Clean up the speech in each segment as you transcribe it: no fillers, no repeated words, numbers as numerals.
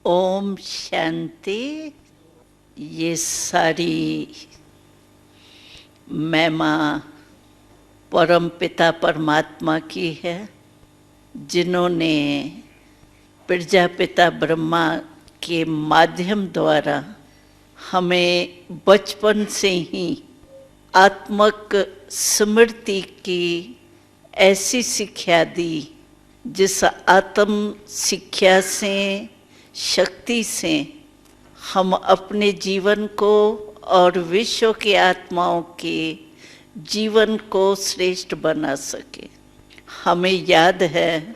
ओम शांति। ये सारी महिमा परम पिता परमात्मा की है, जिन्होंने प्रजापिता ब्रह्मा के माध्यम द्वारा हमें बचपन से ही आत्मक स्मृति की ऐसी शिक्षा दी, जिस आत्म शिक्षा से, शक्ति से हम अपने जीवन को और विश्व के आत्माओं के जीवन को श्रेष्ठ बना सके। हमें याद है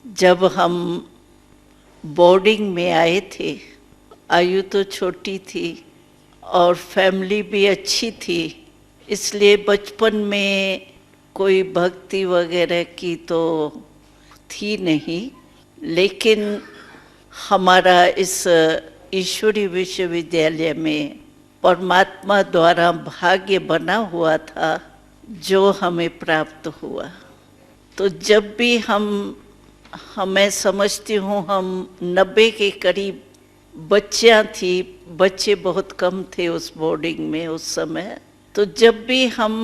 जब हम बोर्डिंग में आए थे, आयु तो छोटी थी और फैमिली भी अच्छी थी, इसलिए बचपन में कोई भक्ति वगैरह की तो थी नहीं, लेकिन हमारा इस ईश्वरीय विश्वविद्यालय में परमात्मा द्वारा भाग्य बना हुआ था जो हमें प्राप्त हुआ। तो जब भी मैं समझती हूँ हम 90 के करीब बच्चियाँ थी, बच्चे बहुत कम थे उस बोर्डिंग में उस समय। तो जब भी हम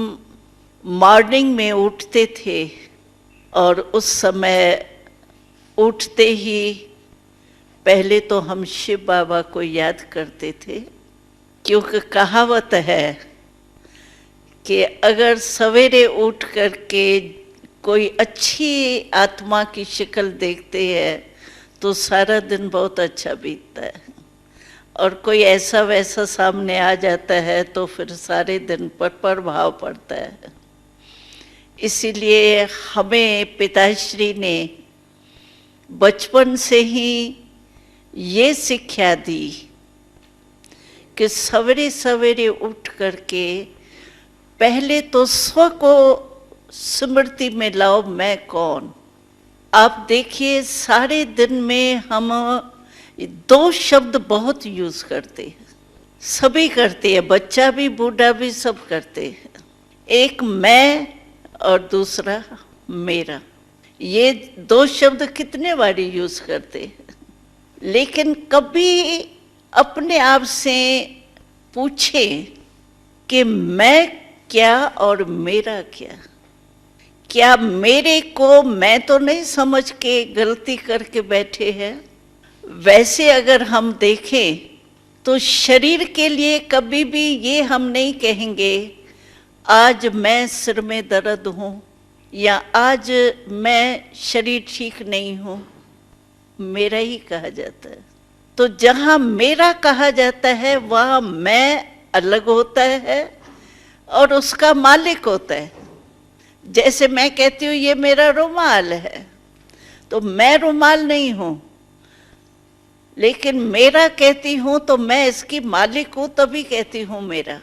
मॉर्निंग में उठते थे और उस समय उठते ही पहले तो हम शिव बाबा को याद करते थे, क्योंकि कहावत है कि अगर सवेरे उठ करके कोई अच्छी आत्मा की शक्ल देखते हैं तो सारा दिन बहुत अच्छा बीतता है, और कोई ऐसा वैसा सामने आ जाता है तो फिर सारे दिन पर प्रभाव पड़ता है। इसीलिए हमें पिताश्री ने बचपन से ही ये शिक्षा दी कि सवेरे सवेरे उठ करके पहले तो स्व को स्मृति में लाओ, मैं कौन। आप देखिए सारे दिन में हम 2 शब्द बहुत यूज करते हैं, सभी करते हैं, बच्चा भी बूढ़ा भी सब करते हैं। एक मैं और दूसरा मेरा, ये 2 शब्द कितने बार यूज करते हैं, लेकिन कभी अपने आप से पूछे कि मैं क्या और मेरा क्या। क्या मेरे को मैं तो नहीं समझ के गलती करके बैठे हैं। वैसे अगर हम देखें तो शरीर के लिए कभी भी ये हम नहीं कहेंगे आज मैं सिर में दर्द हूँ या आज मैं शरीर ठीक नहीं हूँ, मेरा ही कहा जाता है। तो जहाँ मेरा कहा जाता है वहाँ मैं अलग होता है और उसका मालिक होता है। जैसे मैं कहती हूँ ये मेरा रुमाल है, तो मैं रुमाल नहीं हूँ, लेकिन मेरा कहती हूँ तो मैं इसकी मालिक हूँ, तभी कहती हूँ मेरा।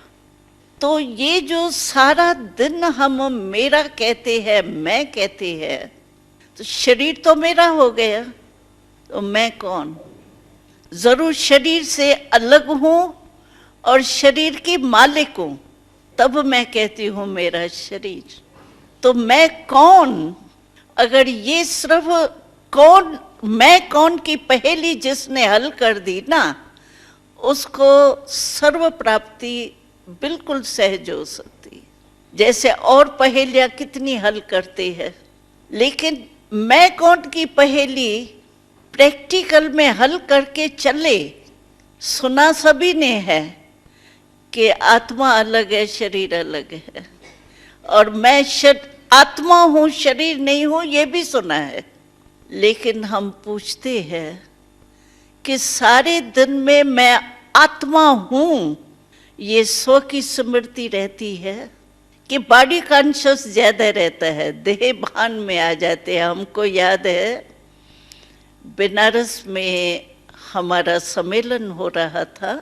तो ये जो सारा दिन हम मेरा कहते हैं, मैं कहते हैं, तो शरीर तो मेरा हो गया, तो मैं कौन। जरूर शरीर से अलग हूं और शरीर की मालिक हूं, तब मैं कहती हूं मेरा शरीर। तो मैं कौन, अगर ये सिर्फ कौन मैं कौन की पहेली जिसने हल कर दी ना, उसको सर्व प्राप्ति बिल्कुल सहज हो सकती है। जैसे और पहेलियां कितनी हल करते हैं, लेकिन मैं कौन की पहेली प्रैक्टिकल में हल करके चले। सुना सभी ने है कि आत्मा अलग है, शरीर अलग है, और मैं आत्मा हूँ, शरीर नहीं हूँ, ये भी सुना है। लेकिन हम पूछते हैं कि सारे दिन में मैं आत्मा हूँ, ये स्व की स्मृति रहती है कि बॉडी कॉन्शियस ज्यादा रहता है, देह भान में आ जाते हैं। हमको याद है बनारस में हमारा सम्मेलन हो रहा था,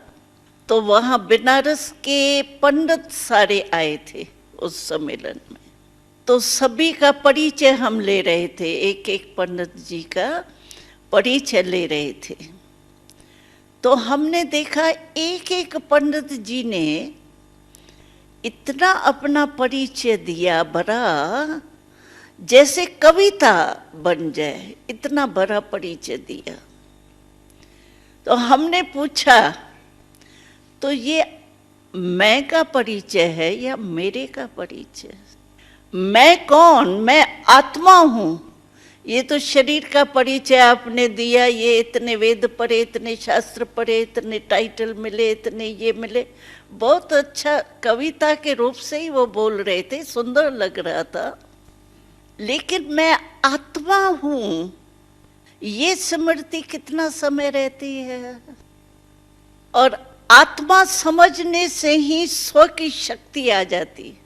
तो वहाँ बनारस के पंडित सारे आए थे उस सम्मेलन में। तो सभी का परिचय हम ले रहे थे, एक एक पंडित जी का परिचय ले रहे थे। तो हमने देखा एक एक पंडित जी ने इतना अपना परिचय दिया, बड़ा जैसे कविता बन जाए, इतना बड़ा परिचय दिया। तो हमने पूछा, तो ये मैं का परिचय है या मेरे का परिचय? मैं कौन? मैं आत्मा हूं। ये तो शरीर का परिचय आपने दिया, ये इतने वेद पढ़े, इतने शास्त्र पढ़े, इतने टाइटल मिले, इतने ये मिले, बहुत अच्छा कविता के रूप से ही वो बोल रहे थे, सुंदर लग रहा था। लेकिन मैं आत्मा हूं, ये स्मृति कितना समय रहती है? और आत्मा समझने से ही स्व की शक्ति आ जाती है।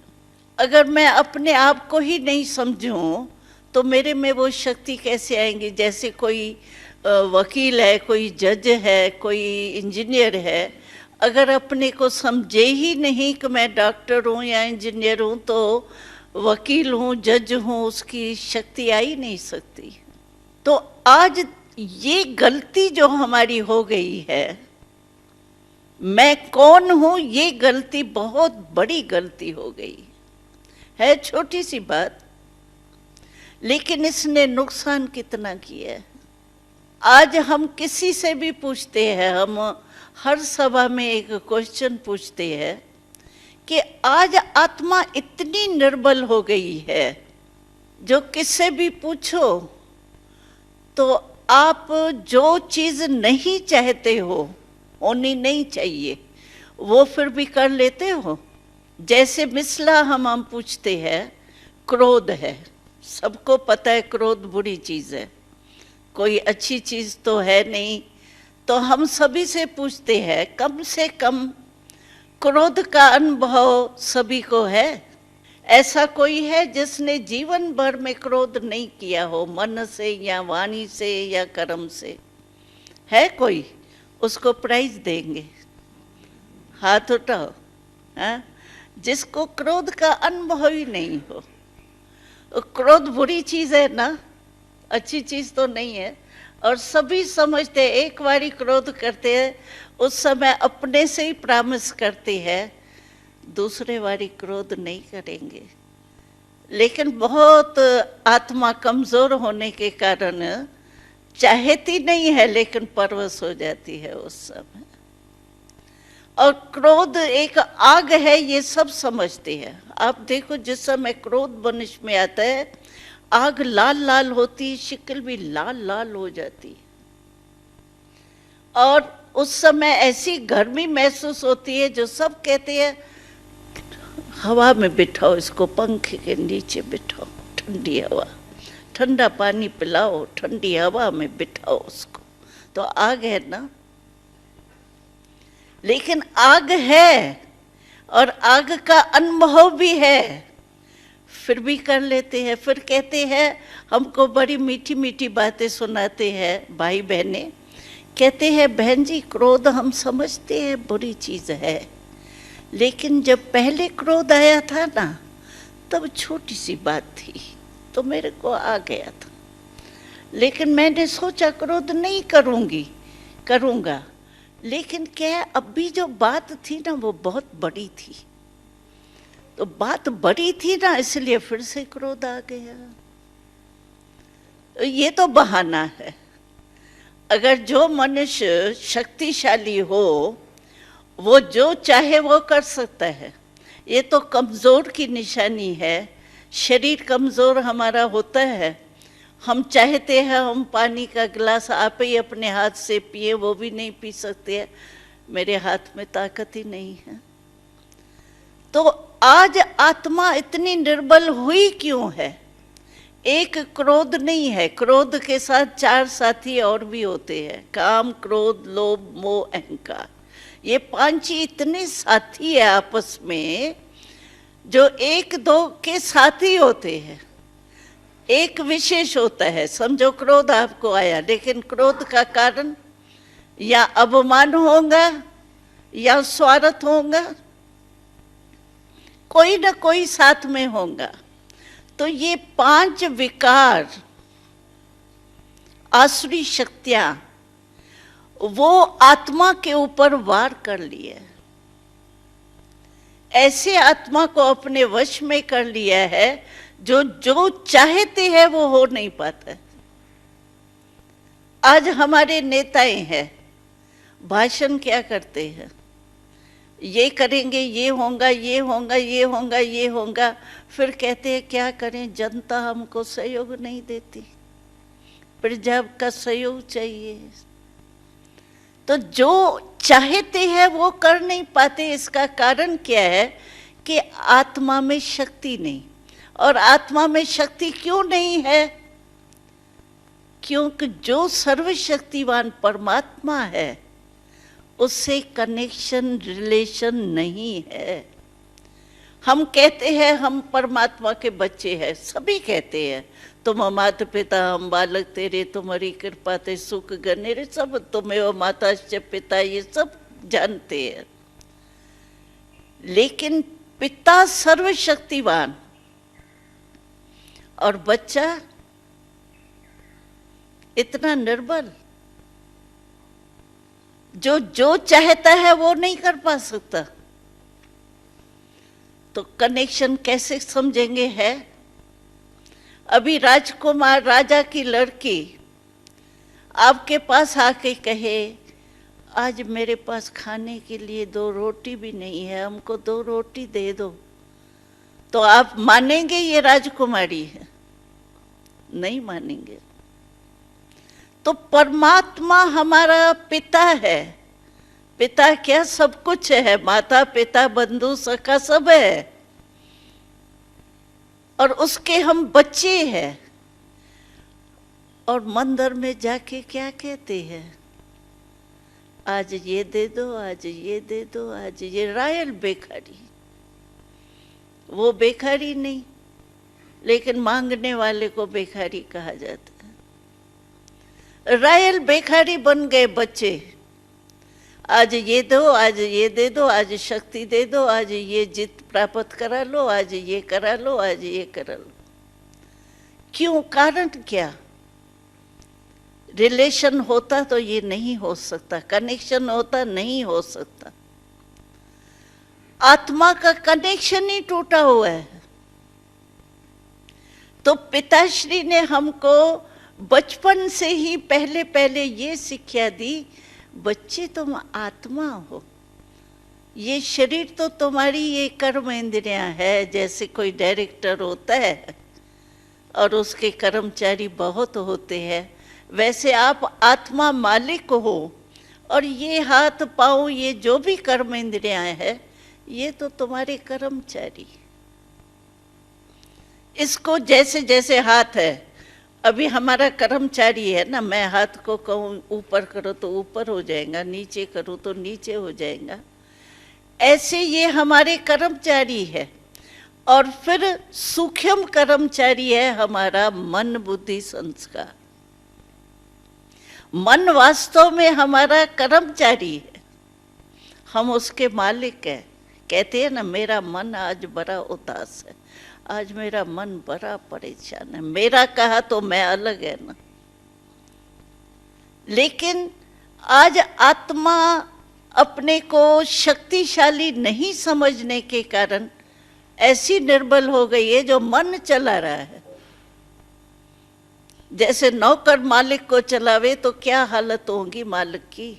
अगर मैं अपने आप को ही नहीं समझूं तो मेरे में वो शक्ति कैसे आएंगी? जैसे कोई वकील है, कोई जज है, कोई इंजीनियर है, अगर अपने को समझे ही नहीं कि मैं डॉक्टर हूँ या इंजीनियर हूँ, तो वकील हूँ, जज हूँ, उसकी शक्ति आ ही नहीं सकती। तो आज ये गलती जो हमारी हो गई है, मैं कौन हूँ, ये गलती बहुत बड़ी गलती हो गई है। छोटी सी बात, लेकिन इसने नुकसान कितना किया है। आज हम किसी से भी पूछते हैं, हम हर सभा में एक क्वेश्चन पूछते हैं कि आज आत्मा इतनी निर्बल हो गई है, जो किससे भी पूछो तो आप जो चीज नहीं चाहते हो, होनी नहीं चाहिए, वो फिर भी कर लेते हो। जैसे मिसला हम पूछते हैं, क्रोध है, सबको पता है क्रोध बुरी चीज है, कोई अच्छी चीज तो है नहीं, तो हम सभी से पूछते हैं कम से कम क्रोध का अनुभव सभी को है? ऐसा कोई है जिसने जीवन भर में क्रोध नहीं किया हो, मन से या वाणी से या कर्म से? है कोई? उसको प्राइज देंगे, हाथ उठाओ। हाँ, जिसको क्रोध का अनुभव ही नहीं हो। क्रोध बुरी चीज है ना, अच्छी चीज तो नहीं है। और सभी समझते हैं, एक बारी क्रोध करते हैं, उस समय अपने से ही प्रॉमिस करते हैं दूसरे बारी क्रोध नहीं करेंगे। लेकिन बहुत आत्मा कमजोर होने के कारण चाहती नहीं है, लेकिन परवश हो जाती है उस समय। और क्रोध एक आग है, ये सब समझते हैं। आप देखो, जिस समय क्रोध मनुष्य में आता है, आग लाल लाल होती, शक्ल भी लाल लाल हो जाती, और उस समय ऐसी गर्मी महसूस होती है जो सब कहते हैं हवा में बिठाओ इसको, पंखे के नीचे बिठाओ, ठंडी हवा, ठंडा पानी पिलाओ, ठंडी हवा में बिठाओ उसको। तो आग है ना। लेकिन आग है और आग का अनुभव भी है, फिर भी कर लेते हैं। फिर कहते हैं, हमको बड़ी मीठी मीठी बातें सुनाते हैं भाई बहने, कहते हैं बहन जी क्रोध हम समझते हैं बुरी चीज है, लेकिन जब पहले क्रोध आया था ना, तब छोटी सी बात थी तो मेरे को आ गया था, लेकिन मैंने सोचा क्रोध नहीं करूंगा। लेकिन क्या अभी जो बात थी ना, वो बहुत बड़ी थी, तो बात बड़ी थी ना, इसलिए फिर से क्रोध आ गया। ये तो बहाना है। अगर जो मनुष्य शक्तिशाली हो, वो जो चाहे वो कर सकता है। ये तो कमजोर की निशानी है। शरीर कमजोर हमारा होता है, हम चाहते हैं हम पानी का गिलास आप ही अपने हाथ से पिए, वो भी नहीं पी सकते हैं, मेरे हाथ में ताकत ही नहीं है। तो आज आत्मा इतनी निर्बल हुई क्यों है? एक क्रोध नहीं है, क्रोध के साथ 4 साथी और भी होते हैं, काम, क्रोध, लोभ, मोह, अहंकार। ये 5 ही इतने साथी है आपस में, जो एक दो के साथी होते हैं। एक विशेष होता है, समझो क्रोध आपको आया, लेकिन क्रोध का कारण या अभिमान होगा या स्वार्थ होगा, कोई ना कोई साथ में होगा। तो ये 5 विकार, आसुरी शक्तियां, वो आत्मा के ऊपर वार कर लिए। ऐसे आत्मा को अपने वश में कर लिया है, जो जो चाहते हैं वो हो नहीं पाता। आज हमारे नेताएं हैं, भाषण क्या करते हैं, ये करेंगे, ये होगा, ये होगा, ये होगा, ये होगा, फिर कहते हैं क्या करें, जनता हमको सहयोग नहीं देती, प्रजा का सहयोग चाहिए। तो जो चाहते हैं वो कर नहीं पाते। इसका कारण क्या है कि आत्मा में शक्ति नहीं। और आत्मा में शक्ति क्यों नहीं है? क्योंकि जो सर्वशक्तिवान परमात्मा है उससे कनेक्शन, रिलेशन नहीं है। हम कहते हैं हम परमात्मा के बच्चे हैं, सभी कहते हैं तुम माता पिता हम बालक तेरे, तुम्हारी कृपा ते सुख गनेरे, सब तुम्हें माता से पिता, ये सब जानते हैं। लेकिन पिता सर्वशक्तिवान और बच्चा इतना निर्बल, जो चाहता है वो नहीं कर पा सकता। तो कनेक्शन कैसे समझेंगे? है अभी राजकुमार, राजा की लड़की आपके पास आके कहे आज मेरे पास खाने के लिए 2 रोटी भी नहीं है, हमको 2 रोटी दे दो, तो आप मानेंगे ये राजकुमारी है? नहीं मानेंगे। तो परमात्मा हमारा पिता है। पिता क्या, सब कुछ है, माता पिता बंधु सखा सब है, और उसके हम बच्चे हैं। और मंदिर में जाके क्या कहते हैं, आज ये दे दो, आज ये दे दो, आज ये, रॉयल भिखारी। वो भिखारी नहीं, लेकिन मांगने वाले को भिखारी कहा जाता है। रॉयल भिखारी बन गए बच्चे। आज ये दो, आज ये दे दो, आज शक्ति दे दो, आज ये जीत प्राप्त करा लो, आज ये करा लो, आज ये करा लो। क्यों? कारण क्या? रिलेशन होता तो ये नहीं हो सकता, कनेक्शन होता नहीं हो सकता। आत्मा का कनेक्शन ही टूटा हुआ है। तो पिताश्री ने हमको बचपन से ही पहले पहले ये शिक्षा दी, बच्चे तुम आत्मा हो, ये शरीर तो तुम्हारी ये कर्म इंद्रियां है। जैसे कोई डायरेक्टर होता है और उसके कर्मचारी बहुत होते हैं, वैसे आप आत्मा मालिक हो, और ये हाथ पाँव, ये जो भी कर्म इंद्रियां है, ये तो तुम्हारे कर्मचारी। इसको जैसे जैसे हाथ है, अभी हमारा कर्मचारी है ना, मैं हाथ को कहूँ ऊपर करो तो ऊपर हो जाएगा, नीचे करूँ तो नीचे हो जाएगा। ऐसे ये हमारे कर्मचारी है। और फिर सूक्ष्म कर्मचारी है हमारा मन, बुद्धि, संस्कार। मन वास्तव में हमारा कर्मचारी है, हम उसके मालिक हैं। कहते हैं ना, मेरा मन आज बड़ा उदास है, आज मेरा मन बड़ा परेशान है। मेरा कहा तो मैं अलग है ना। लेकिन आज आत्मा अपने को शक्तिशाली नहीं समझने के कारण ऐसी निर्बल हो गई है, जो मन चला रहा है। जैसे नौकर मालिक को चलावे तो क्या हालत होगी मालिक की,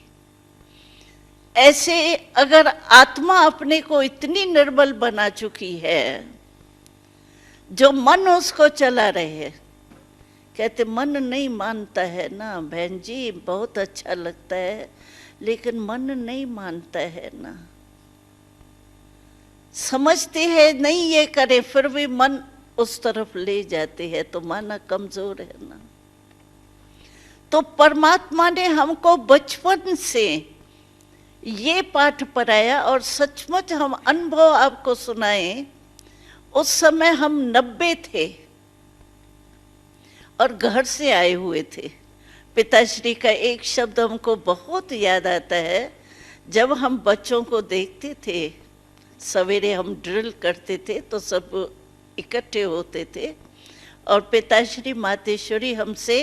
ऐसे अगर आत्मा अपने को इतनी निर्बल बना चुकी है, जो मन उसको चला रहे हैं। कहते मन नहीं मानता है ना बहन जी, बहुत अच्छा लगता है, लेकिन मन नहीं मानता है ना। समझते हैं नहीं ये करे, फिर भी मन उस तरफ ले जाते हैं, तो माना कमजोर है ना। तो परमात्मा ने हमको बचपन से ये पाठ पढ़ाया, और सचमुच हम अनुभव आपको सुनाए। उस समय हम 90 थे और घर से आए हुए थे। पिताश्री का एक शब्द हमको बहुत याद आता है। जब हम बच्चों को देखते थे, सवेरे हम ड्रिल करते थे तो सब इकट्ठे होते थे, और पिताश्री मातेश्वरी हमसे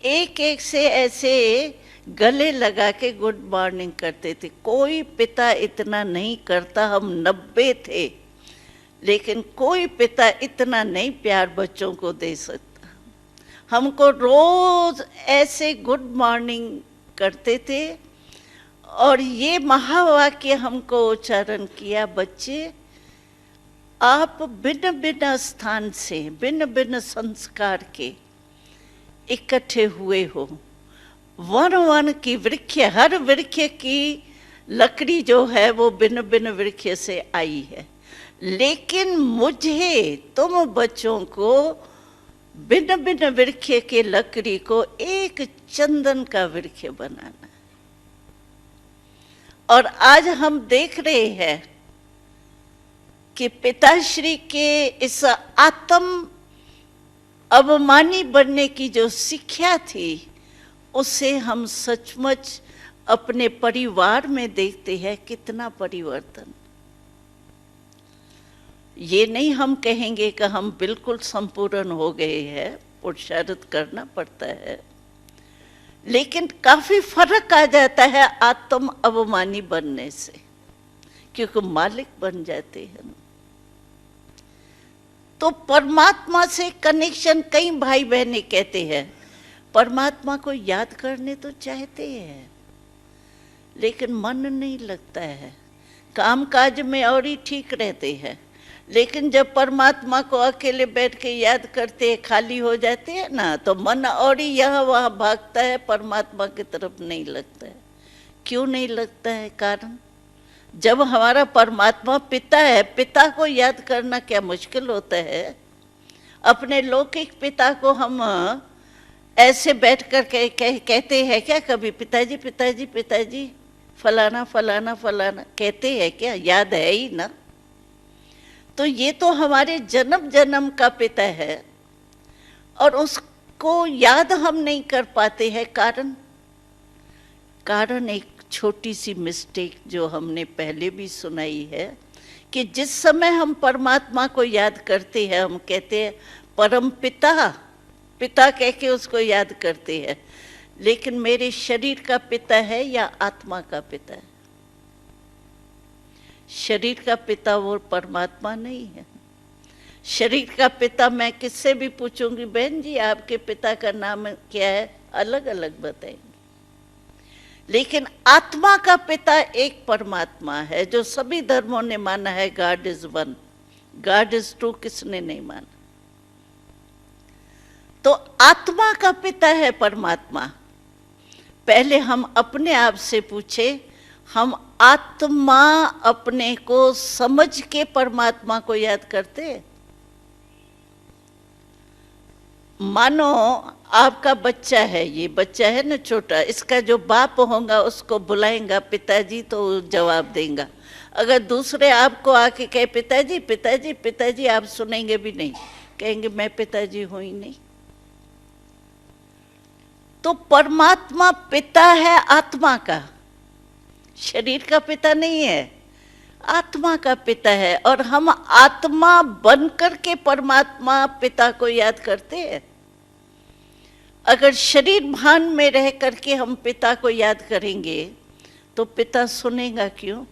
एक एक से ऐसे गले लगा के गुड मॉर्निंग करते थे। कोई पिता इतना नहीं करता। हम 90 थे, लेकिन कोई पिता इतना नहीं प्यार बच्चों को दे सकता। हमको रोज ऐसे गुड मॉर्निंग करते थे, और ये महावाक्य हमको उच्चारण किया, बच्चे आप भिन्न भिन्न स्थान से, भिन्न भिन्न संस्कार के इकट्ठे हुए हो। वन वन की वृक्ष, हर वृक्ष की लकड़ी जो है वो भिन्न भिन्न वृक्ष से आई है, लेकिन मुझे तुम बच्चों को भिन्न भिन्न वृक्ष के लकड़ी को एक चंदन का वृक्ष बनाना है। और आज हम देख रहे हैं कि पिताश्री के इस आत्म अभिमानी बनने की जो शिक्षा थी, उसे हम सचमुच अपने परिवार में देखते हैं कितना परिवर्तन। ये नहीं हम कहेंगे कि हम बिल्कुल संपूर्ण हो गए हैं, पुरुषार्थ करना पड़ता है, लेकिन काफी फर्क आ जाता है आत्म अभिमानी बनने से, क्योंकि मालिक बन जाते हैं। तो परमात्मा से कनेक्शन, कई भाई बहनें कहते हैं परमात्मा को याद करने तो चाहते हैं, लेकिन मन नहीं लगता है, काम काज में और ही ठीक रहते हैं, लेकिन जब परमात्मा को अकेले बैठ के याद करते हैं, खाली हो जाते हैं ना, तो मन और ही यहाँ वहाँ भागता है, परमात्मा की तरफ नहीं लगता है। क्यों नहीं लगता है? कारण जब हमारा परमात्मा पिता है, पिता को याद करना क्या मुश्किल होता है? अपने लौकिक पिता को हम ऐसे बैठ कर कहते हैं क्या कभी, पिताजी पिताजी पिताजी, फलाना फलाना फलाना कहते हैं क्या? याद है ही ना। तो ये तो हमारे जन्म जन्म का पिता है, और उसको याद हम नहीं कर पाते हैं। कारण एक छोटी सी मिस्टेक जो हमने पहले भी सुनाई है, कि जिस समय हम परमात्मा को याद करते हैं, हम कहते हैं परम पिता, पिता कह के उसको याद करते हैं, लेकिन मेरे शरीर का पिता है या आत्मा का पिता है? शरीर का पिता वो परमात्मा नहीं है। शरीर का पिता मैं किससे भी पूछूंगी, बहन जी आपके पिता का नाम क्या है, अलग अलग बताएंगे, लेकिन आत्मा का पिता एक परमात्मा है, जो सभी धर्मों ने माना है। God is one, God is two किसने नहीं माना? तो आत्मा का पिता है परमात्मा। पहले हम अपने आप से पूछे, हम आत्मा अपने को समझ के परमात्मा को याद करते हैं? मानो आपका बच्चा है, ये बच्चा है ना छोटा, इसका जो बाप होगा उसको बुलाएंगा पिताजी तो जवाब देगा। अगर दूसरे आपको आके कहे पिताजी पिताजी पिताजी, आप सुनेंगे भी नहीं, कहेंगे मैं पिताजी हूं ही नहीं। तो परमात्मा पिता है आत्मा का, शरीर का पिता नहीं है, आत्मा का पिता है। और हम आत्मा बनकर के परमात्मा पिता को याद करते हैं। अगर शरीर भान में रह करके हम पिता को याद करेंगे तो पिता सुनेगा क्यों,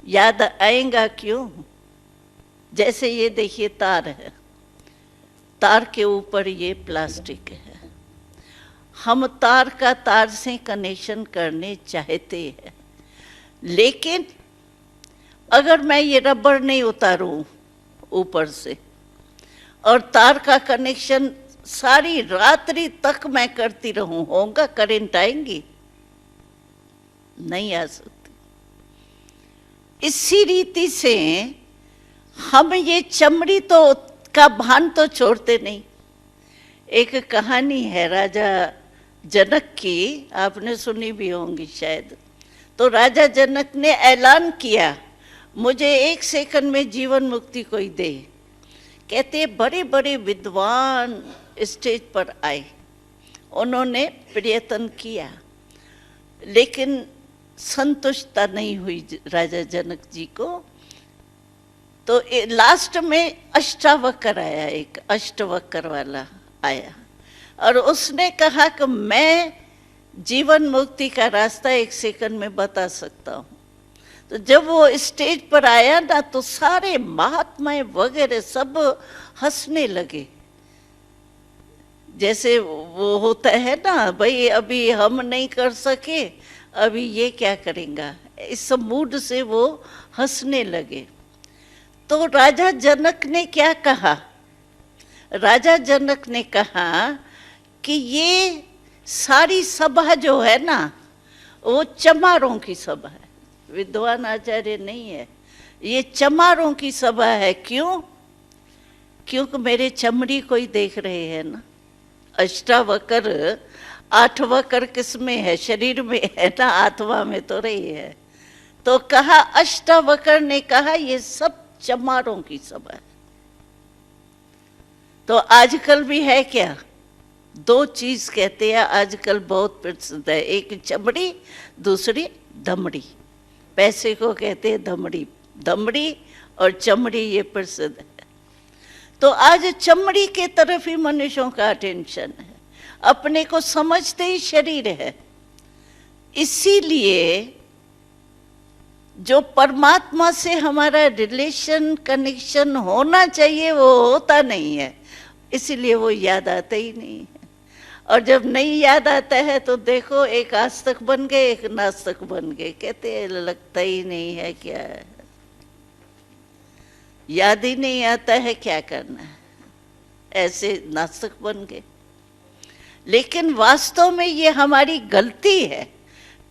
याद आएगा क्यों? जैसे ये देखिए तार है, तार के ऊपर ये प्लास्टिक है, हम तार का तार से कनेक्शन करने चाहते हैं, लेकिन अगर मैं ये रबड़ नहीं उतारूं ऊपर से और तार का कनेक्शन सारी रात्रि तक मैं करती रहूं, होगा? करंट आएंगी? नहीं आ सकती। इसी रीति से हम ये चमड़ी तो का भान तो छोड़ते नहीं। एक कहानी है राजा जनक की, आपने सुनी भी होंगी शायद। तो राजा जनक ने ऐलान किया, मुझे 1 सेकंड में जीवन मुक्ति कोई दे। कहते बड़े बड़े विद्वान स्टेज पर आए, उन्होंने प्रयत्न किया, लेकिन संतुष्टता नहीं हुई राजा जनक जी को। तो लास्ट में अष्टावक्र आया, एक अष्टवक्र वाला आया, और उसने कहा कि मैं जीवन मुक्ति का रास्ता 1 सेकंड में बता सकता हूँ। तो जब वो स्टेज पर आया ना, तो सारे महात्माएं वगैरह सब हंसने लगे। जैसे वो होता है ना, भाई अभी हम नहीं कर सके, अभी ये क्या करेंगे, इस मूड से वो हंसने लगे। तो राजा जनक ने क्या कहा? राजा जनक ने कहा कि ये सारी सभा जो है ना, वो चमारों की सभा है, विद्वान आचार्य नहीं है, ये चमारों की सभा है। क्यों? क्योंकि मेरे चमड़ी कोई देख रहे हैं ना, अष्टावकर, 8 वकर किसमें है? शरीर में है ना, आत्मा में तो रही है। तो कहा, अष्टावकर ने कहा ये सब चमारों की सभा है। तो आजकल भी है क्या? 2 चीज कहते हैं आजकल बहुत प्रसिद्ध है, एक चमड़ी, दूसरी दमड़ी। पैसे को कहते हैं दमड़ी, दमड़ी और चमड़ी ये प्रसिद्ध है। तो आज चमड़ी के तरफ ही मनुष्यों का अटेंशन है, अपने को समझते ही शरीर है। इसीलिए जो परमात्मा से हमारा रिलेशन, कनेक्शन होना चाहिए वो होता नहीं है, इसीलिए वो याद आता ही नहीं है। और जब नहीं याद आता है तो देखो, एक आस्तिक बन गए, एक नास्तिक बन गए, कहते हैं लगता ही नहीं है, क्या है, याद ही नहीं आता है, क्या करना है, ऐसे नास्तिक बन गए। लेकिन वास्तव में ये हमारी गलती है।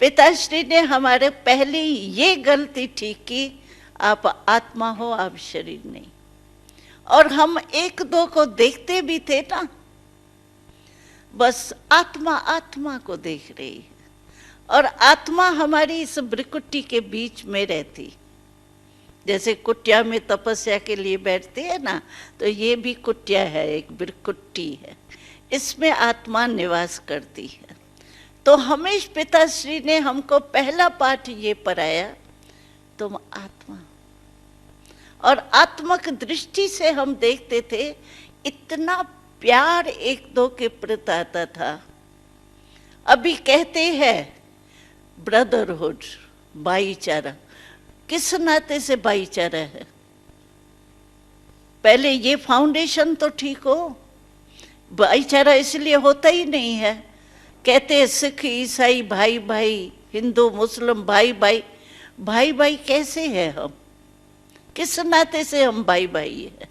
पिताश्री ने हमारे पहले ये गलती ठीक की, आप आत्मा हो, आप शरीर नहीं। और हम 1-2 को देखते भी थे ना, बस आत्मा आत्मा को देख रही है, और आत्मा हमारी इस भ्रिकुटी के बीच में रहती। जैसे कुटिया में तपस्या के लिए बैठते हैं ना, तो ये भी कुटिया है, एक भ्रिकुटी है, इसमें आत्मा निवास करती है। तो हमेश पिताश्री ने हमको पहला पाठ ये पढ़ाया, तुम आत्मा। और आत्मक दृष्टि से हम देखते थे, इतना प्यार 1-2 के प्रति आता था। अभी कहते हैं ब्रदरहुड, भाईचारा, किस नाते से भाईचारा है? पहले ये फाउंडेशन तो ठीक हो। भाईचारा इसलिए होता ही नहीं है, कहते हैं सिख ईसाई भाई भाई, हिंदू मुस्लिम भाई भाई। भाई भाई कैसे हैं हम? किस नाते से हम भाई भाई है?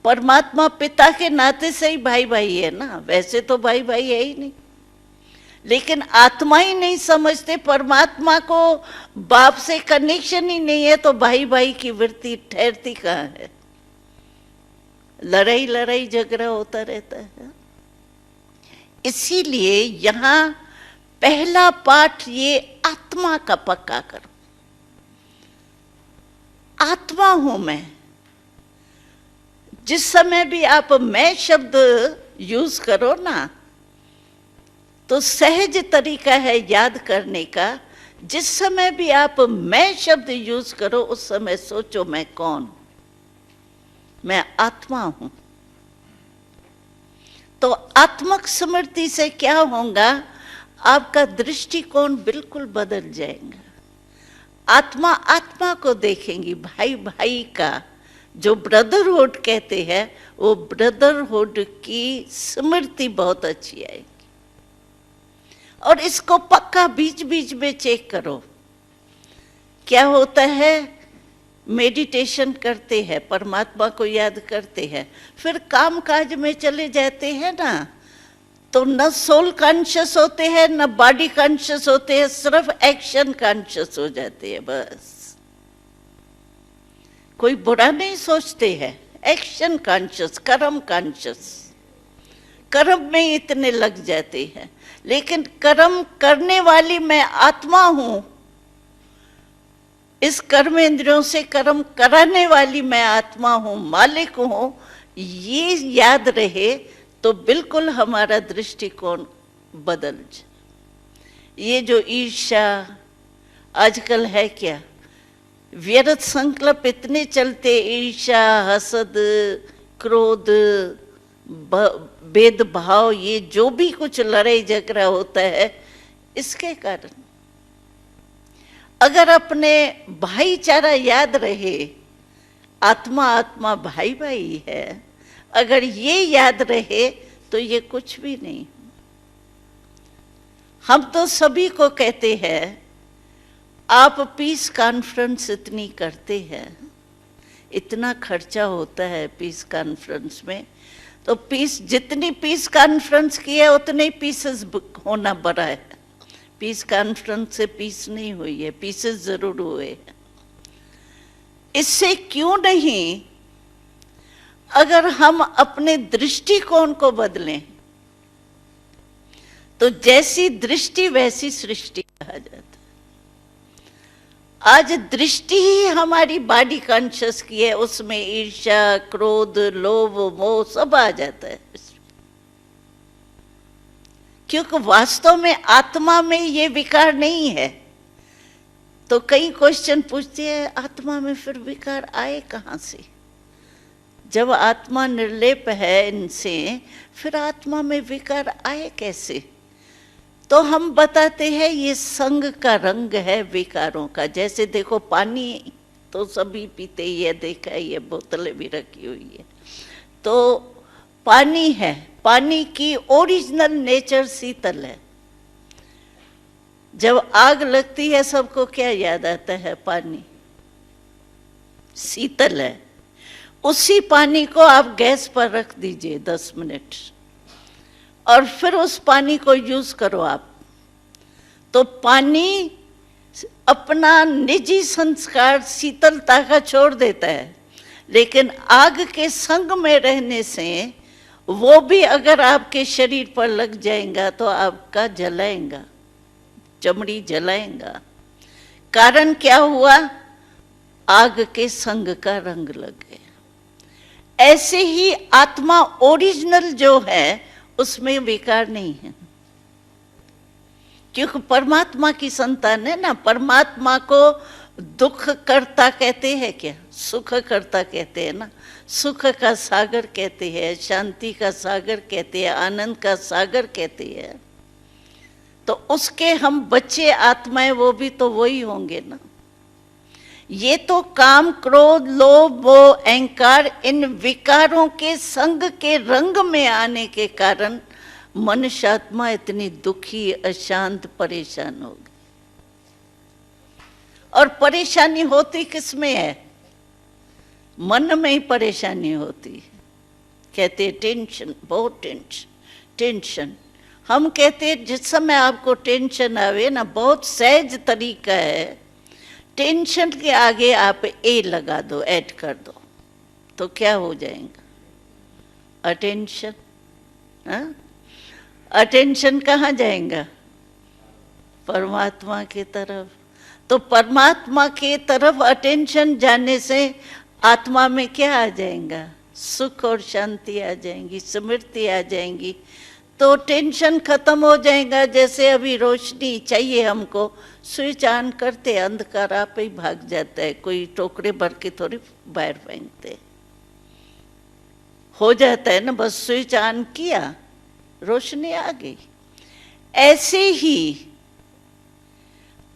परमात्मा पिता के नाते से ही भाई भाई है ना, वैसे तो भाई भाई है ही नहीं। लेकिन आत्मा ही नहीं समझते, परमात्मा को बाप से कनेक्शन ही नहीं है, तो भाई भाई की वृत्ति ठहरती कहाँ है? लड़ाई लड़ाई झगड़ा होता रहता है। इसीलिए यहाँ पहला पाठ ये आत्मा का पक्का करो। आत्मा हूं मैं। जिस समय भी आप मैं शब्द यूज करो ना, तो सहज तरीका है याद करने का। जिस समय भी आप मैं शब्द यूज करो, उस समय सोचो मैं कौन? मैं आत्मा हूं। तो आत्मक स्मृति से क्या होगा? आपका दृष्टिकोण बिल्कुल बदल जाएगा। आत्मा आत्मा को देखेंगी, भाई भाई का जो ब्रदरहुड कहते हैं, वो ब्रदरहुड की स्मृति बहुत अच्छी आएगी। और इसको पक्का बीच बीच में चेक करो। क्या होता है? मेडिटेशन करते हैं, परमात्मा को याद करते हैं, फिर काम काज में चले जाते हैं ना, तो न सोल कॉन्शियस होते हैं, न बॉडी कॉन्शियस होते हैं, सिर्फ एक्शन कॉन्शियस हो जाते हैं बस। कोई बुरा नहीं सोचते हैं, एक्शन कॉन्शियस, कर्म कॉन्शियस, कर्म में इतने लग जाते हैं। लेकिन कर्म करने वाली मैं आत्मा हूं, इस कर्म इंद्रियों से कर्म कराने वाली मैं आत्मा हूं, मालिक हूं, ये याद रहे तो बिल्कुल हमारा दृष्टिकोण बदल जाए। ये जो ईर्ष्या आजकल है, क्या व्यर्थ संकल्प इतने चलते, ईर्ष्या, हसद, क्रोध, भेदभाव, ये जो भी कुछ लड़ाई झगड़ा होता है, इसके कारण अगर अपने भाईचारा याद रहे, आत्मा आत्मा भाई भाई है, अगर ये याद रहे तो ये कुछ भी नहीं। हम तो सभी को कहते हैं, आप पीस कॉन्फ्रेंस इतनी करते हैं, इतना खर्चा होता है पीस कॉन्फ्रेंस में, तो पीस जितनी पीस कॉन्फ्रेंस की है उतने ही पीसेस होना बड़ा है। पीस कॉन्फ्रेंस से पीस नहीं हुई है, पीसेस जरूर हुए हैं। इससे क्यों नहीं, अगर हम अपने दृष्टिकोण को बदलें तो जैसी दृष्टि वैसी सृष्टि कहा जाता है। आज दृष्टि ही हमारी बॉडी कॉन्शियस की है, उसमें ईर्ष्या, क्रोध, लोभ, मोह सब आ जाता है। क्योंकि वास्तव में आत्मा में ये विकार नहीं है। तो कई क्वेश्चन पूछते हैं, आत्मा में फिर विकार आए कहाँ से? जब आत्मा निर्लेप है इनसे, फिर आत्मा में विकार आए कैसे? तो हम बताते हैं ये संग का रंग है विकारों का। जैसे देखो, पानी तो सभी पीते ही है, देखा है, ये बोतलें भी रखी हुई है, तो पानी है, पानी की ओरिजिनल नेचर शीतल है। जब आग लगती है सबको क्या याद आता है? पानी शीतल है। उसी पानी को आप गैस पर रख दीजिए 10 मिनट और फिर उस पानी को यूज करो आप, तो पानी अपना निजी संस्कार शीतलता का छोड़ देता है। लेकिन आग के संग में रहने से वो भी अगर आपके शरीर पर लग जाएगा तो आपका जलाएगा, चमड़ी जलाएगा। कारण क्या हुआ? आग के संग का रंग लग गया। ऐसे ही आत्मा ओरिजिनल जो है उसमें विकार नहीं है, क्योंकि परमात्मा की संतान है ना। परमात्मा को दुख करता कहते हैं क्या? सुख करता कहते हैं ना। सुख का सागर कहते हैं, शांति का सागर कहते हैं, आनंद का सागर कहते हैं। तो उसके हम बच्चे आत्माएं, वो भी तो वही होंगे ना। ये तो काम, क्रोध, लोभ, मोह, अहंकार, इन विकारों के संग के रंग में आने के कारण मनुष्य आत्मा इतनी दुखी, अशांत, परेशान हो गई। और परेशानी होती किसमें है? मन में ही परेशानी होती है। कहते हैं टेंशन, बहुत टेंशन। हम कहते हैं जिस समय आपको टेंशन आवे ना, बहुत सहज तरीका है, टेंशन के आगे आप ए लगा दो, ऐड कर दो, तो क्या हो जाएगा? अटेंशन। हाँ, अटेंशन कहाँ जाएगा? परमात्मा की तरफ। तो परमात्मा की तरफ अटेंशन जाने से आत्मा में क्या आ जाएगा? सुख और शांति आ जाएंगी, स्मृति आ जाएंगी, तो टेंशन खत्म हो जाएगा। जैसे अभी रोशनी चाहिए हमको, स्विच ऑन करते अंधकार आप ही भाग जाता है, कोई टोकरे भर के थोड़ी बाहर फेंकते, हो जाता है ना, बस स्विच ऑन किया, रोशनी आ गई। ऐसे ही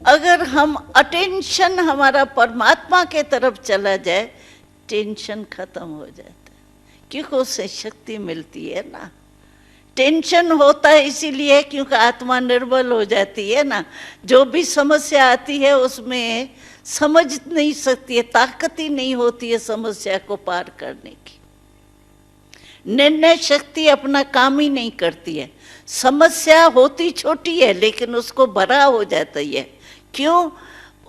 अगर हम अटेंशन हमारा परमात्मा के तरफ चला जाए, टेंशन खत्म हो जाता है, क्योंकि उससे शक्ति मिलती है ना। टेंशन होता है इसीलिए क्योंकि आत्मा निर्बल हो जाती है ना। जो भी समस्या आती है उसमें समझ नहीं सकती है, ताकत ही नहीं होती है समस्या को पार करने की। निर्णय शक्ति अपना काम ही नहीं करती है। समस्या होती छोटी है लेकिन उसको बड़ा हो जाता है। क्यों?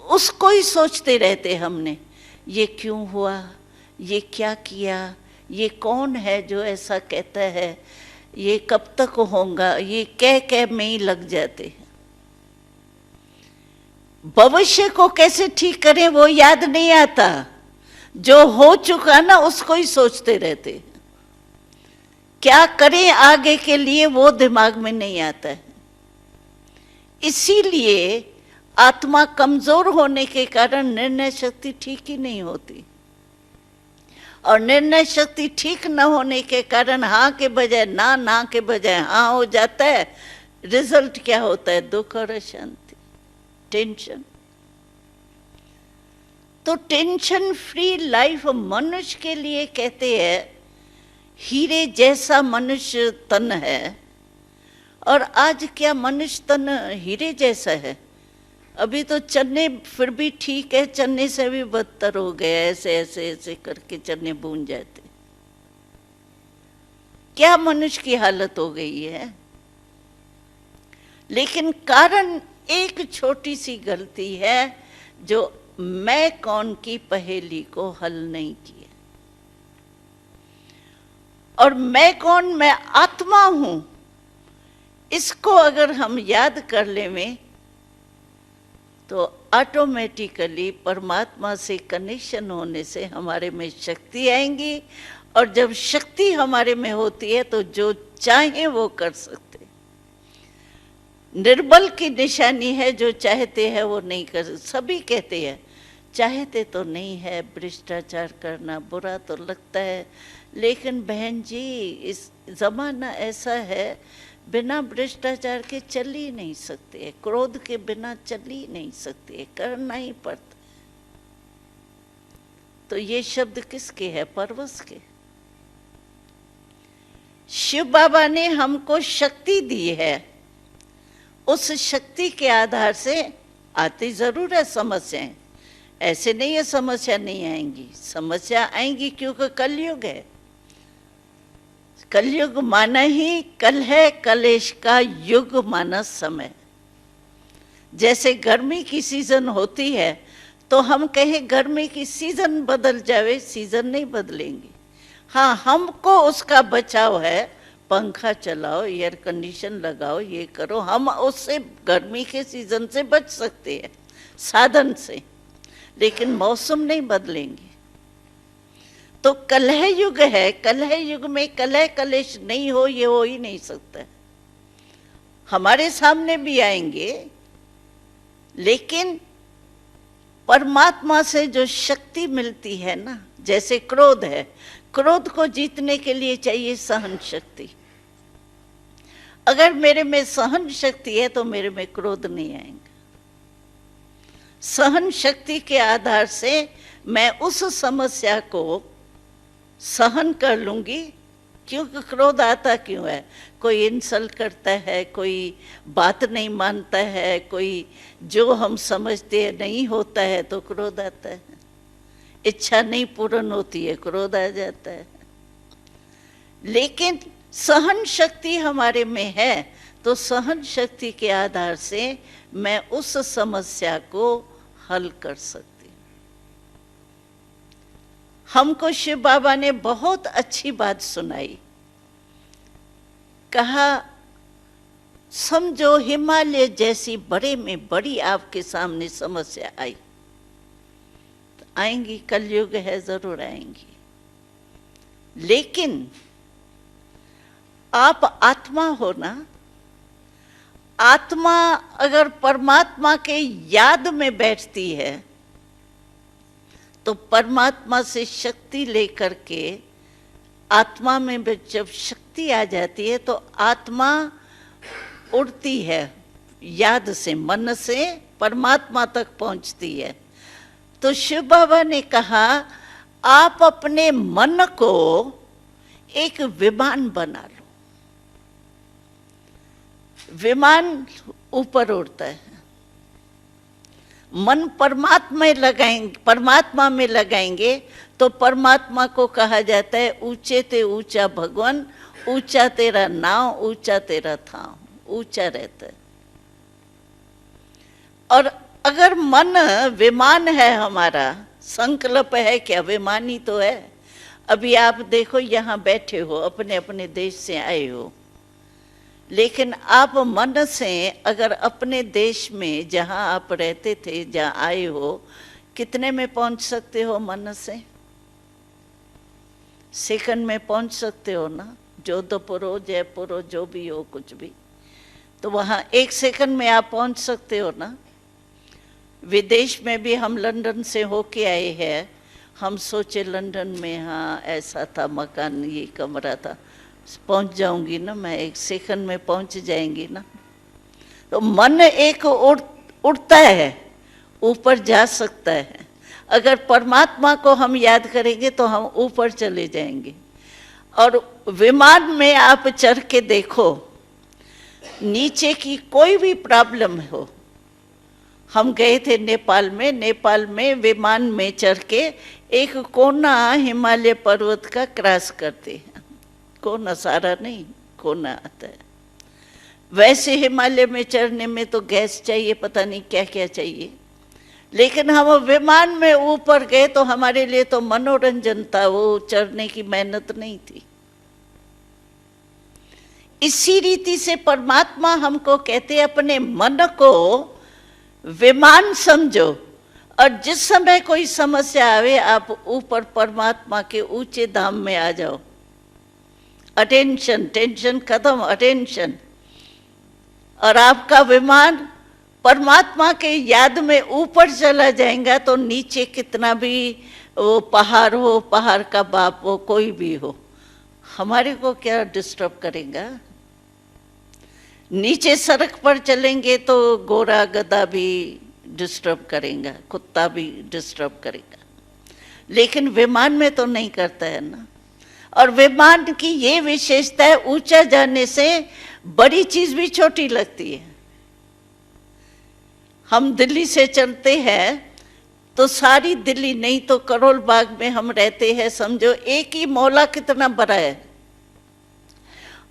उसको ही सोचते रहते हमने, ये क्यों हुआ, ये क्या किया, ये कौन है जो ऐसा कहता है, ये कब तक होगा, ये कह में ही लग जाते हैं। भविष्य को कैसे ठीक करें वो याद नहीं आता, जो हो चुका ना उसको ही सोचते रहते हैं। क्या करें आगे के लिए वो दिमाग में नहीं आता है। इसीलिए आत्मा कमजोर होने के कारण निर्णय शक्ति ठीक ही नहीं होती, और निर्णय शक्ति ठीक न होने के कारण हाँ के बजाय ना, ना के बजाय हाँ हो जाता है। रिजल्ट क्या होता है? दुख और अशांति, टेंशन। तो टेंशन फ्री लाइफ मनुष्य के लिए कहते हैं हीरे जैसा मनुष्य तन है, और आज क्या मनुष्य तन हीरे जैसा है? अभी तो चन्ने फिर भी ठीक है, चन्ने से भी बदतर हो गया, ऐसे ऐसे ऐसे करके चन्ने बून जाते। क्या मनुष्य की हालत हो गई है। लेकिन कारण एक छोटी सी गलती है, जो मैं कौन की पहेली को हल नहीं किया। और मैं कौन, मैं आत्मा हूं, इसको अगर हम याद कर लें तो ऑटोमेटिकली परमात्मा से कनेक्शन होने से हमारे में शक्ति आएंगी, और जब शक्ति हमारे में होती है तो जो चाहे वो कर सकते। निर्बल की निशानी है, जो चाहते हैं वो नहीं कर। सभी कहते हैं चाहते तो नहीं है, भ्रष्टाचार करना बुरा तो लगता है, लेकिन बहन जी इस जमाना ऐसा है, बिना भ्रष्टाचार के चल ही नहीं सकते, क्रोध के बिना चल ही नहीं सकते, करना ही पड़ता। तो ये शब्द किसके है? परवश के। शिव बाबा ने हमको शक्ति दी है, उस शक्ति के आधार से आती जरूर है समस्याएं। ऐसे नहीं है समस्या नहीं आएंगी, समस्या आएंगी, क्योंकि कलयुग है। कलयुग माना ही कल है, कलेश का युग माना समय। जैसे गर्मी की सीजन होती है तो हम कहें गर्मी की सीजन बदल जावे, सीजन नहीं बदलेंगे। हाँ, हमको उसका बचाव है, पंखा चलाओ, एयर कंडीशन लगाओ, ये करो, हम उससे गर्मी के सीजन से बच सकते हैं साधन से, लेकिन मौसम नहीं बदलेंगे। तो कलह युग है, कलह युग में कलह कलेश नहीं हो, ये हो ही नहीं सकता। हमारे सामने भी आएंगे, लेकिन परमात्मा से जो शक्ति मिलती है ना, जैसे क्रोध है, क्रोध को जीतने के लिए चाहिए सहन शक्ति। अगर मेरे में सहन शक्ति है तो मेरे में क्रोध नहीं आएगा। सहन शक्ति के आधार से मैं उस समस्या को सहन कर लूंगी। क्योंकि क्रोध आता क्यों है? कोई इंसल्ट करता है, कोई बात नहीं मानता है, कोई जो हम समझते हैं नहीं होता है तो क्रोध आता है। इच्छा नहीं पूर्ण होती है, क्रोध आ जाता है। लेकिन सहन शक्ति हमारे में है, तो सहन शक्ति के आधार से मैं उस समस्या को हल कर सकती हूँ। हमको शिव बाबा ने बहुत अच्छी बात सुनाई। कहा, समझो हिमालय जैसी बड़े में बड़ी आपके सामने समस्या आई, तो आएंगी, कलयुग है, जरूर आएंगी। लेकिन आप आत्मा हो ना, आत्मा अगर परमात्मा के याद में बैठती है तो परमात्मा से शक्ति लेकर के आत्मा में जब शक्ति आ जाती है तो आत्मा उड़ती है, याद से, मन से परमात्मा तक पहुंचती है। तो शिव बाबा ने कहा, आप अपने मन को एक विमान बना लो। विमान ऊपर उड़ता है, मन परमात्मा में लगाएंगे तो परमात्मा को कहा जाता है ऊंचे ते ऊंचा भगवान, ऊंचा तेरा नाम, ऊंचा तेरा थाम, ऊंचा रहता है। और अगर मन विमान है, हमारा संकल्प है, क्या विमान ही तो है। अभी आप देखो, यहाँ बैठे हो, अपने अपने देश से आए हो, लेकिन आप मन से अगर अपने देश में जहाँ आप रहते थे, जहाँ आए हो, कितने में पहुँच सकते हो? मन से सेकंड में पहुँच सकते हो ना। जोधपुर हो, जयपुर हो, जो भी हो, कुछ भी, तो वहाँ 1 सेकंड में आप पहुँच सकते हो ना। विदेश में भी हम लंदन से होके आए हैं, हम सोचे लंदन में हाँ ऐसा था, मकान, ये कमरा था, पहुंच जाऊंगी ना मैं, 1 सेकंड में पहुंच जाएंगी ना। तो मन एक उड़ता है, ऊपर जा सकता है। अगर परमात्मा को हम याद करेंगे तो हम ऊपर चले जाएंगे। और विमान में आप चढ़ के देखो, नीचे की कोई भी प्रॉब्लम हो। हम गए थे नेपाल में विमान में चढ़ के एक कोना हिमालय पर्वत का क्रॉस करते हैं, कोना सारा नहीं, कोना आता है। वैसे हिमालय में चढ़ने में तो गैस चाहिए, पता नहीं क्या क्या चाहिए, लेकिन हम विमान में ऊपर गए तो हमारे लिए तो मनोरंजन था, वो चढ़ने की मेहनत नहीं थी। इसी रीति से परमात्मा हमको कहते अपने मन को विमान समझो, और जिस समय कोई समस्या आवे आप ऊपर परमात्मा के ऊंचे धाम में आ जाओ। अटेंशन, टेंशन खत्म, अटेंशन, और आपका विमान परमात्मा के याद में ऊपर चला जाएगा। तो नीचे कितना भी वो पहाड़ हो, पहाड़ का बाप हो, कोई भी हो, हमारे को क्या डिस्टर्ब करेगा। नीचे सड़क पर चलेंगे तो गोरा गधा भी डिस्टर्ब करेगा, कुत्ता भी डिस्टर्ब करेगा, लेकिन विमान में तो नहीं करता है ना। और विमान की ये विशेषता है, ऊंचा जाने से बड़ी चीज भी छोटी लगती है। हम दिल्ली से चलते हैं तो सारी दिल्ली नहीं तो करोल बाग में हम रहते हैं, समझो एक ही मोहल्ला कितना बड़ा है।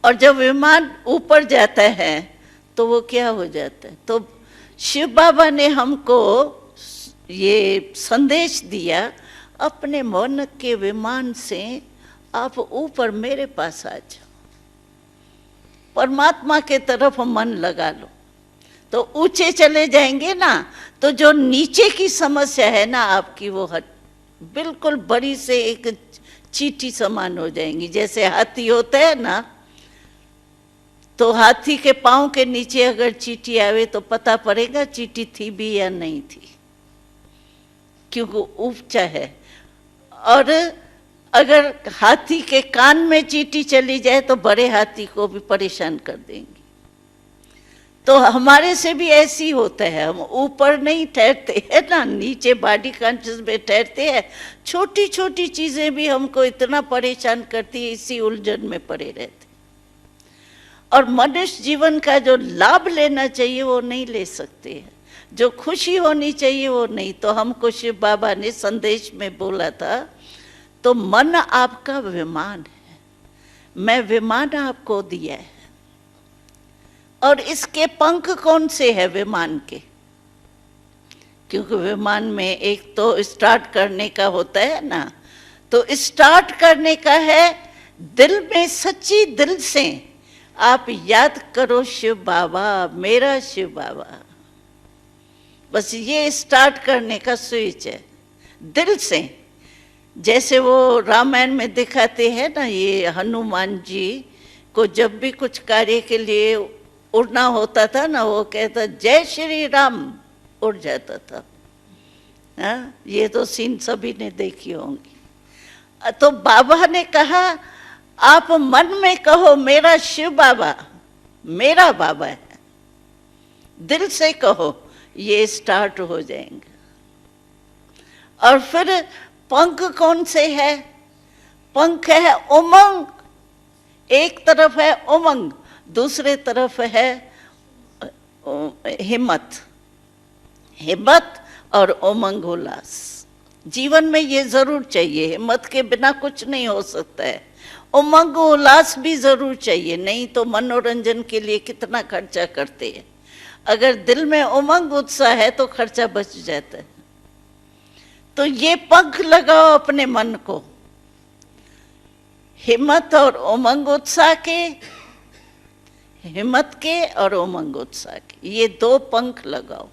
और जब विमान ऊपर जाता है तो वो क्या हो जाता है। तो शिव बाबा ने हमको ये संदेश दिया, अपने मन के विमान से आप ऊपर मेरे पास आ जाओ, परमात्मा के तरफ मन लगा लो, तो ऊंचे चले जाएंगे ना। तो जो नीचे की समस्या है ना आपकी, वो बिल्कुल बड़ी से एक चींटी समान हो जाएंगी। जैसे हाथी होता है ना, तो हाथी के पांव के नीचे अगर चींटी आवे तो पता पड़ेगा चींटी थी भी या नहीं थी, क्योंकि ऊंचा है। और अगर हाथी के कान में चींटी चली जाए तो बड़े हाथी को भी परेशान कर देंगी। तो हमारे से भी ऐसी होता है, हम ऊपर नहीं ठहरते हैं ना, नीचे बॉडी कॉन्शियस में ठहरते हैं। छोटी छोटी चीजें भी हमको इतना परेशान करती है, इसी उलझन में पड़े रहते। और मनुष्य जीवन का जो लाभ लेना चाहिए वो नहीं ले सकते हैं, जो खुशी होनी चाहिए वो नहीं। तो हमको शिव बाबा ने संदेश में बोला था, तो मन आपका विमान है, मैं विमान आपको दिया है। और इसके पंख कौन से है विमान के, क्योंकि विमान में एक तो स्टार्ट करने का होता है ना, तो स्टार्ट करने का है दिल में, सच्ची दिल से आप याद करो शिव बाबा, मेरा शिव बाबा। बस ये स्टार्ट करने का स्विच है, दिल से। जैसे वो रामायण में दिखाते हैं ना, ये हनुमान जी को जब भी कुछ कार्य के लिए उड़ना होता था ना, वो कहता जय श्री राम, उड़ जाता था। हाँ, ये तो सीन सभी ने देखी होंगी। तो बाबा ने कहा आप मन में कहो मेरा शिव बाबा मेरा बाबा है, दिल से कहो, ये स्टार्ट हो जाएंगे। और फिर पंख कौन से है, पंख है उमंग। एक तरफ है उमंग, दूसरे तरफ है हिम्मत। हिम्मत और उमंग, उल्लास। जीवन में ये जरूर चाहिए, हिम्मत के बिना कुछ नहीं हो सकता है। उमंग उल्लास भी जरूर चाहिए, नहीं तो मनोरंजन के लिए कितना खर्चा करते हैं। अगर दिल में उमंग उत्साह है तो खर्चा बच जाता है। तो ये पंख लगाओ अपने मन को, हिम्मत और उमंग उत्साह के, हिम्मत के और उमंग उत्साह के, ये दो पंख लगाओ।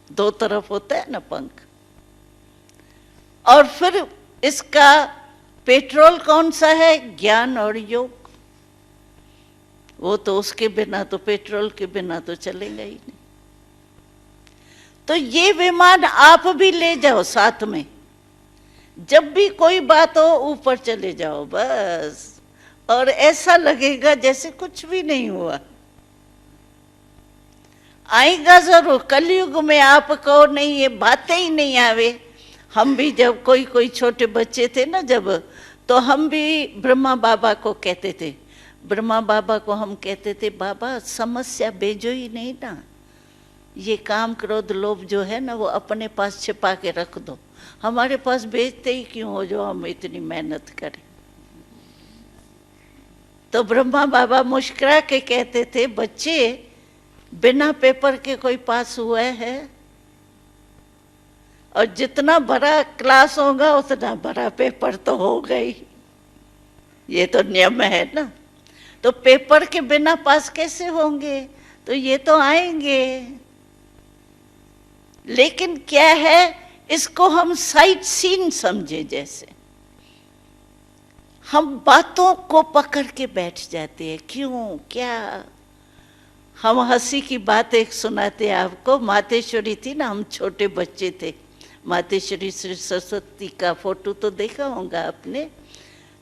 दो तरफ होता है ना पंख। और फिर इसका पेट्रोल कौन सा है, ज्ञान और योग। वो तो उसके बिना तो, पेट्रोल के बिना तो चलेगा ही नहीं। तो ये विमान आप भी ले जाओ साथ में, जब भी कोई बात हो ऊपर चले जाओ बस, और ऐसा लगेगा जैसे कुछ भी नहीं हुआ। आएगा जरूर, कलयुग में आप कहो नहीं ये बातें ही नहीं आवे। हम भी जब कोई छोटे बच्चे थे ना जब, तो हम भी ब्रह्मा बाबा को कहते थे, ब्रह्मा बाबा को हम कहते थे, बाबा समस्या भेजो ही नहीं ना, ये काम क्रोध लोभ जो है ना वो अपने पास छिपा के रख दो, हमारे पास भेजते ही क्यों हो जो हम इतनी मेहनत करें। तो ब्रह्मा बाबा मुस्कुरा के कहते थे, बच्चे बिना पेपर के कोई पास हुआ है? और जितना बड़ा क्लास होगा उतना बड़ा पेपर तो होगा ही, ये तो नियम है ना। तो पेपर के बिना पास कैसे होंगे? तो ये तो आएंगे, लेकिन क्या है, इसको हम साइट सीन समझे, जैसे हम बातों को पकड़ के बैठ जाते हैं, क्यों क्या। हम हंसी की बात एक सुनाते हैं आपको। मातेश्वरी थी ना, हम छोटे बच्चे थे, मातेश्वरी श्री सरस्वती का फोटो तो देखा होगा आपने।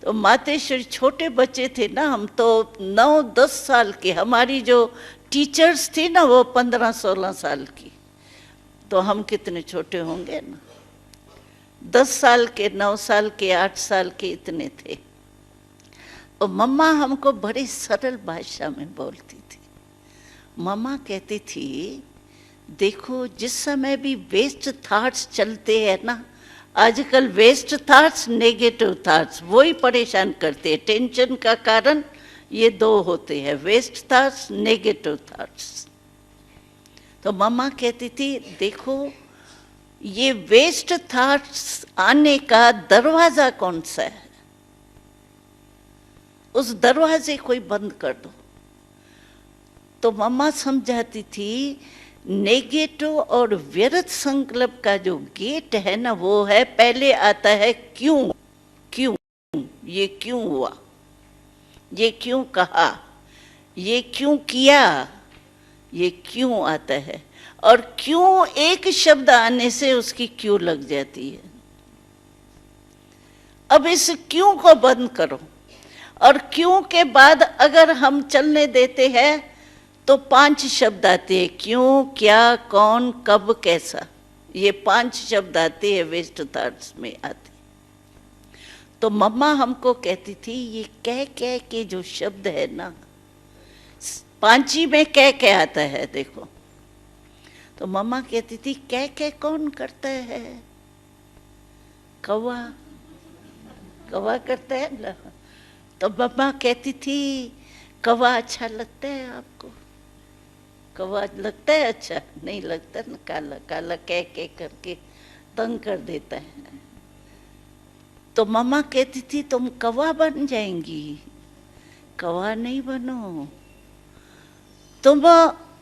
तो मातेश्वरी छोटे बच्चे थे ना, हम तो 9-10 साल के, हमारी जो टीचर्स थी ना वो 15-16 साल की, तो हम कितने छोटे होंगे ना, 10 साल के, 9 साल के, 8 साल के इतने थे। और मम्मा हमको बड़ी सरल भाषा में बोलती थी। मम्मा कहती थी, देखो जिस समय भी वेस्ट थॉट्स चलते हैं ना, आजकल वेस्ट थॉट्स, नेगेटिव थॉट्स वही परेशान करते हैं। टेंशन का कारण ये दो होते हैं, वेस्ट थॉट्स, नेगेटिव थॉट्स। तो मम्मा कहती थी, देखो ये वेस्ट थॉट्स आने का दरवाजा कौन सा है, उस दरवाजे को ही बंद कर दो। तो मम्मा समझाती थी, नेगेटिव और व्यर्थ संकल्प का जो गेट है ना, वो है पहले आता है क्यों, क्यों, ये क्यों हुआ, ये क्यों कहा, ये क्यों किया, ये क्यों आता है। और क्यों एक शब्द आने से उसकी क्यों लग जाती है। अब इस क्यों को बंद करो, और क्यों के बाद अगर हम चलने देते हैं तो 5 शब्द आते हैं, क्यों, क्या, कौन, कब, कैसा। ये 5 शब्द आते हैं, वेस्ट थॉट्स में आते। तो मम्मा हमको कहती थी, ये कह के जो शब्द है ना, 5 में कह आता है, देखो। तो मम्मा कहती थी, कह कौन करता है? कौवा, कौवा करता है ना। तो मम्मा कहती थी, कौवा अच्छा लगता है आपको? कौवा लगता है अच्छा? नहीं लगता ना, काला काला कह करके तंग कर देता है। तो मम्मा कहती थी, तुम कौवा बन जाएंगी। कौवा नहीं बनो, तुम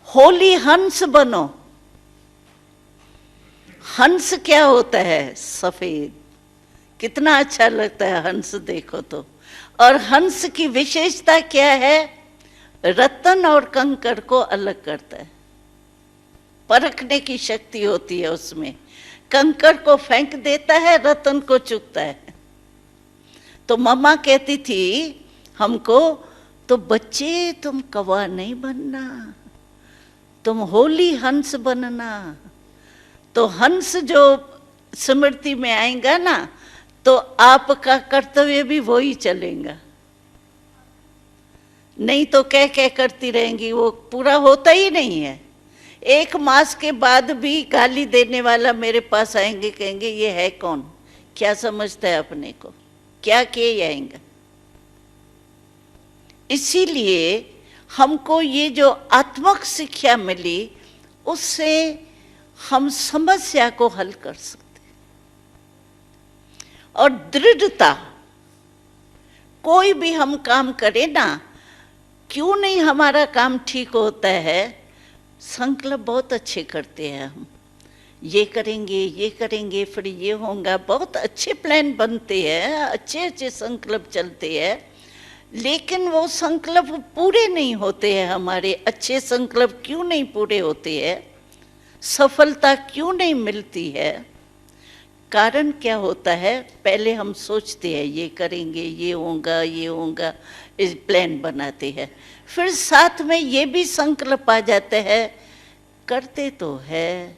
होली हंस बनो। हंस क्या होता है? सफेद, कितना अच्छा लगता है हंस, देखो तो। और हंस की विशेषता क्या है? रत्न और कंकड़ को अलग करता है, परखने की शक्ति होती है उसमें। कंकड़ को फेंक देता है, रत्न को चुगता है। तो मम्मा कहती थी हमको, तो बच्चे तुम कौवा नहीं बनना, तुम होली हंस बनना। तो हंस जो स्मृति में आएगा ना, तो आपका कर्तव्य भी वही चलेगा। नहीं तो कह करती रहेंगी, वो पूरा होता ही नहीं है। 1 मास के बाद भी गाली देने वाला मेरे पास आएंगे, कहेंगे ये है कौन, क्या समझता है अपने को, क्या किए आएगा। इसीलिए हमको ये जो आत्मक शिक्षा मिली, उससे हम समस्या को हल कर सकते। और दृढ़ता, कोई भी हम काम करें ना, क्यों नहीं हमारा काम ठीक होता है? संकल्प बहुत अच्छे करते हैं हम, ये करेंगे, फिर ये होगा, बहुत अच्छे प्लान बनते हैं, अच्छे संकल्प चलते हैं, लेकिन वो संकल्प पूरे नहीं होते हैं हमारे। अच्छे संकल्प क्यों नहीं पूरे होते हैं? सफलता क्यों नहीं मिलती है? कारण क्या होता है? पहले हम सोचते हैं ये करेंगे, ये होगा, इस प्लान बनाते हैं, फिर साथ में ये भी संकल्प आ जाता है, करते तो है,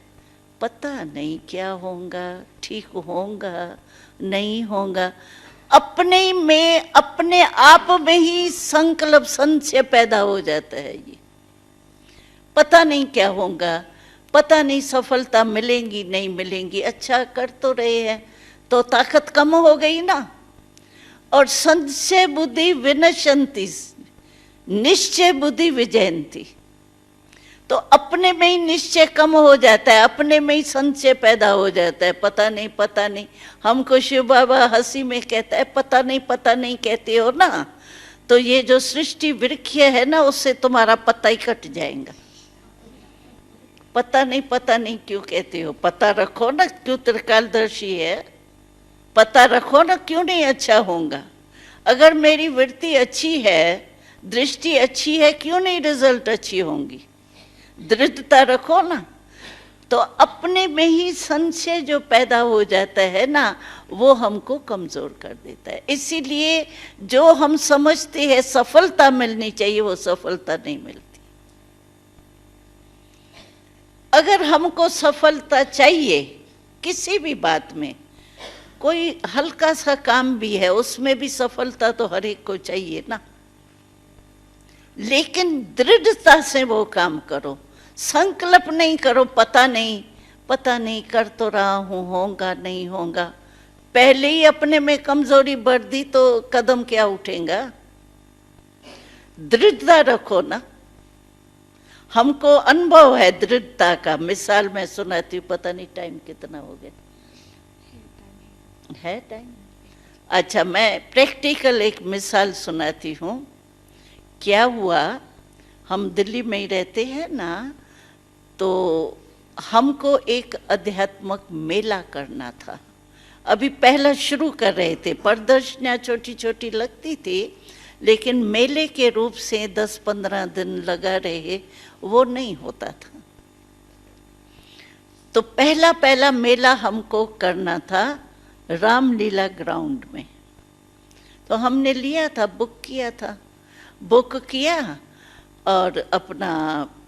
पता नहीं क्या होगा, ठीक होगा नहीं होगा। अपने में, अपने आप में ही संकल्प संशय पैदा हो जाता है। ये पता नहीं क्या होगा, पता नहीं सफलता मिलेंगी नहीं मिलेंगी, अच्छा कर तो रहे हैं तो ताकत कम हो गई ना। और संशय बुद्धि विनशंति, निश्चय बुद्धि विजयंती। तो अपने में ही निश्चय कम हो जाता है, अपने में ही संशय पैदा हो जाता है। पता नहीं पता नहीं, हमको शिव बाबा हंसी में कहता है पता नहीं कहते हो ना, तो ये जो सृष्टि वृक्ष है ना, उससे तुम्हारा पता ही कट जाएगा। पता नहीं क्यों कहते हो, पता रखो ना, क्यों त्रिकालदर्शी है, पता रखो ना, क्यों नहीं अच्छा होगा। अगर मेरी वृत्ति अच्छी है, दृष्टि अच्छी है, क्यों नहीं रिजल्ट अच्छी होंगी। दृढ़ता रखो ना। तो अपने में ही संशय जो पैदा हो जाता है ना, वो हमको कमजोर कर देता है। इसीलिए जो हम समझते हैं सफलता मिलनी चाहिए, वो सफलता नहीं मिलती। अगर हमको सफलता चाहिए किसी भी बात में, कोई हल्का सा काम भी है उसमें भी सफलता तो हर एक को चाहिए ना, लेकिन दृढ़ता से वो काम करो। संकल्प नहीं करो पता नहीं कर तो रहा हूं, होगा नहीं होगा। पहले ही अपने में कमजोरी बढ़ दी तो कदम क्या उठेगा। दृढ़ता रखो ना। हमको अनुभव है दृढ़ता का। मिसाल मैं सुनाती हूँ, पता नहीं टाइम कितना हो गया है। टाइम अच्छा, मैं प्रैक्टिकल एक मिसाल सुनाती हूँ। क्या हुआ, हम दिल्ली में ही रहते हैं ना, तो हमको एक अध्यात्मक मेला करना था। अभी पहला शुरू कर रहे थे, प्रदर्शनियाँ छोटी छोटी लगती थी, लेकिन मेले के रूप से 10-15 दिन लगा रहे, वो नहीं होता था। तो पहला मेला हमको करना था रामलीला ग्राउंड में। तो हमने लिया था, बुक किया और अपना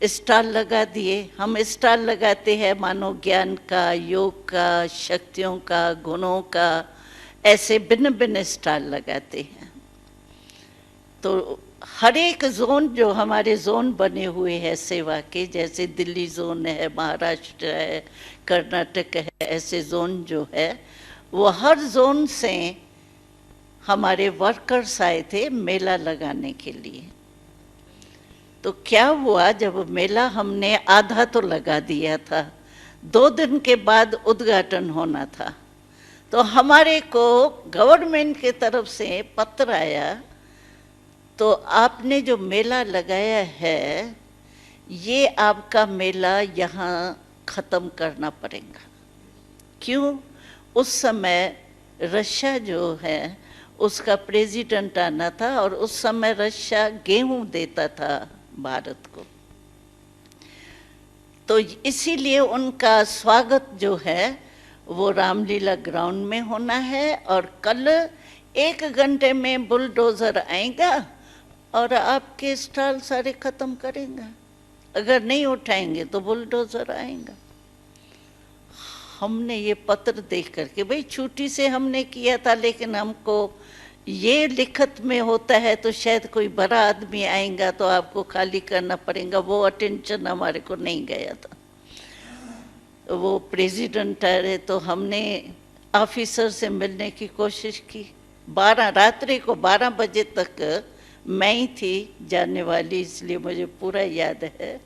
स्टॉल लगा दिए। हम स्टॉल लगाते हैं मानो ज्ञान का, योग का, शक्तियों का, गुणों का, ऐसे भिन्न भिन्न स्टॉल लगाते हैं। तो हर एक जोन, जो हमारे जोन बने हुए हैं सेवा के, जैसे दिल्ली जोन है, महाराष्ट्र है, कर्नाटक है, ऐसे जोन जो है, वो हर जोन से हमारे वर्कर्स आए थे मेला लगाने के लिए। तो क्या हुआ, जब मेला हमने आधा तो लगा दिया था, 2 दिन के बाद उद्घाटन होना था, तो हमारे को गवर्नमेंट के तरफ से पत्र आया, तो आपने जो मेला लगाया है, ये आपका मेला यहाँ ख़त्म करना पड़ेगा। क्यों? उस समय रशिया जो है उसका प्रेसिडेंट आना था, और उस समय रशिया गेहूं देता था भारत को। तो इसीलिए उनका स्वागत जो है वो रामलीला ग्राउंड में होना है, और कल 1 घंटे में बुलडोज़र आएगा और आपके स्टॉल सारे ख़त्म करेगा। अगर नहीं उठाएंगे तो बुलडोज़र आएगा। हमने ये पत्र देख करके, भाई छुट्टी से हमने किया था, लेकिन हमको ये लिखत में होता है तो शायद कोई बड़ा आदमी आएगा तो आपको खाली करना पड़ेगा, वो अटेंशन हमारे को नहीं गया था। वो प्रेसिडेंट आ रहे, तो हमने ऑफिसर से मिलने की कोशिश की। रात्रि को 12 बजे तक मैं ही थी जाने वाली, इसलिए मुझे पूरा याद है।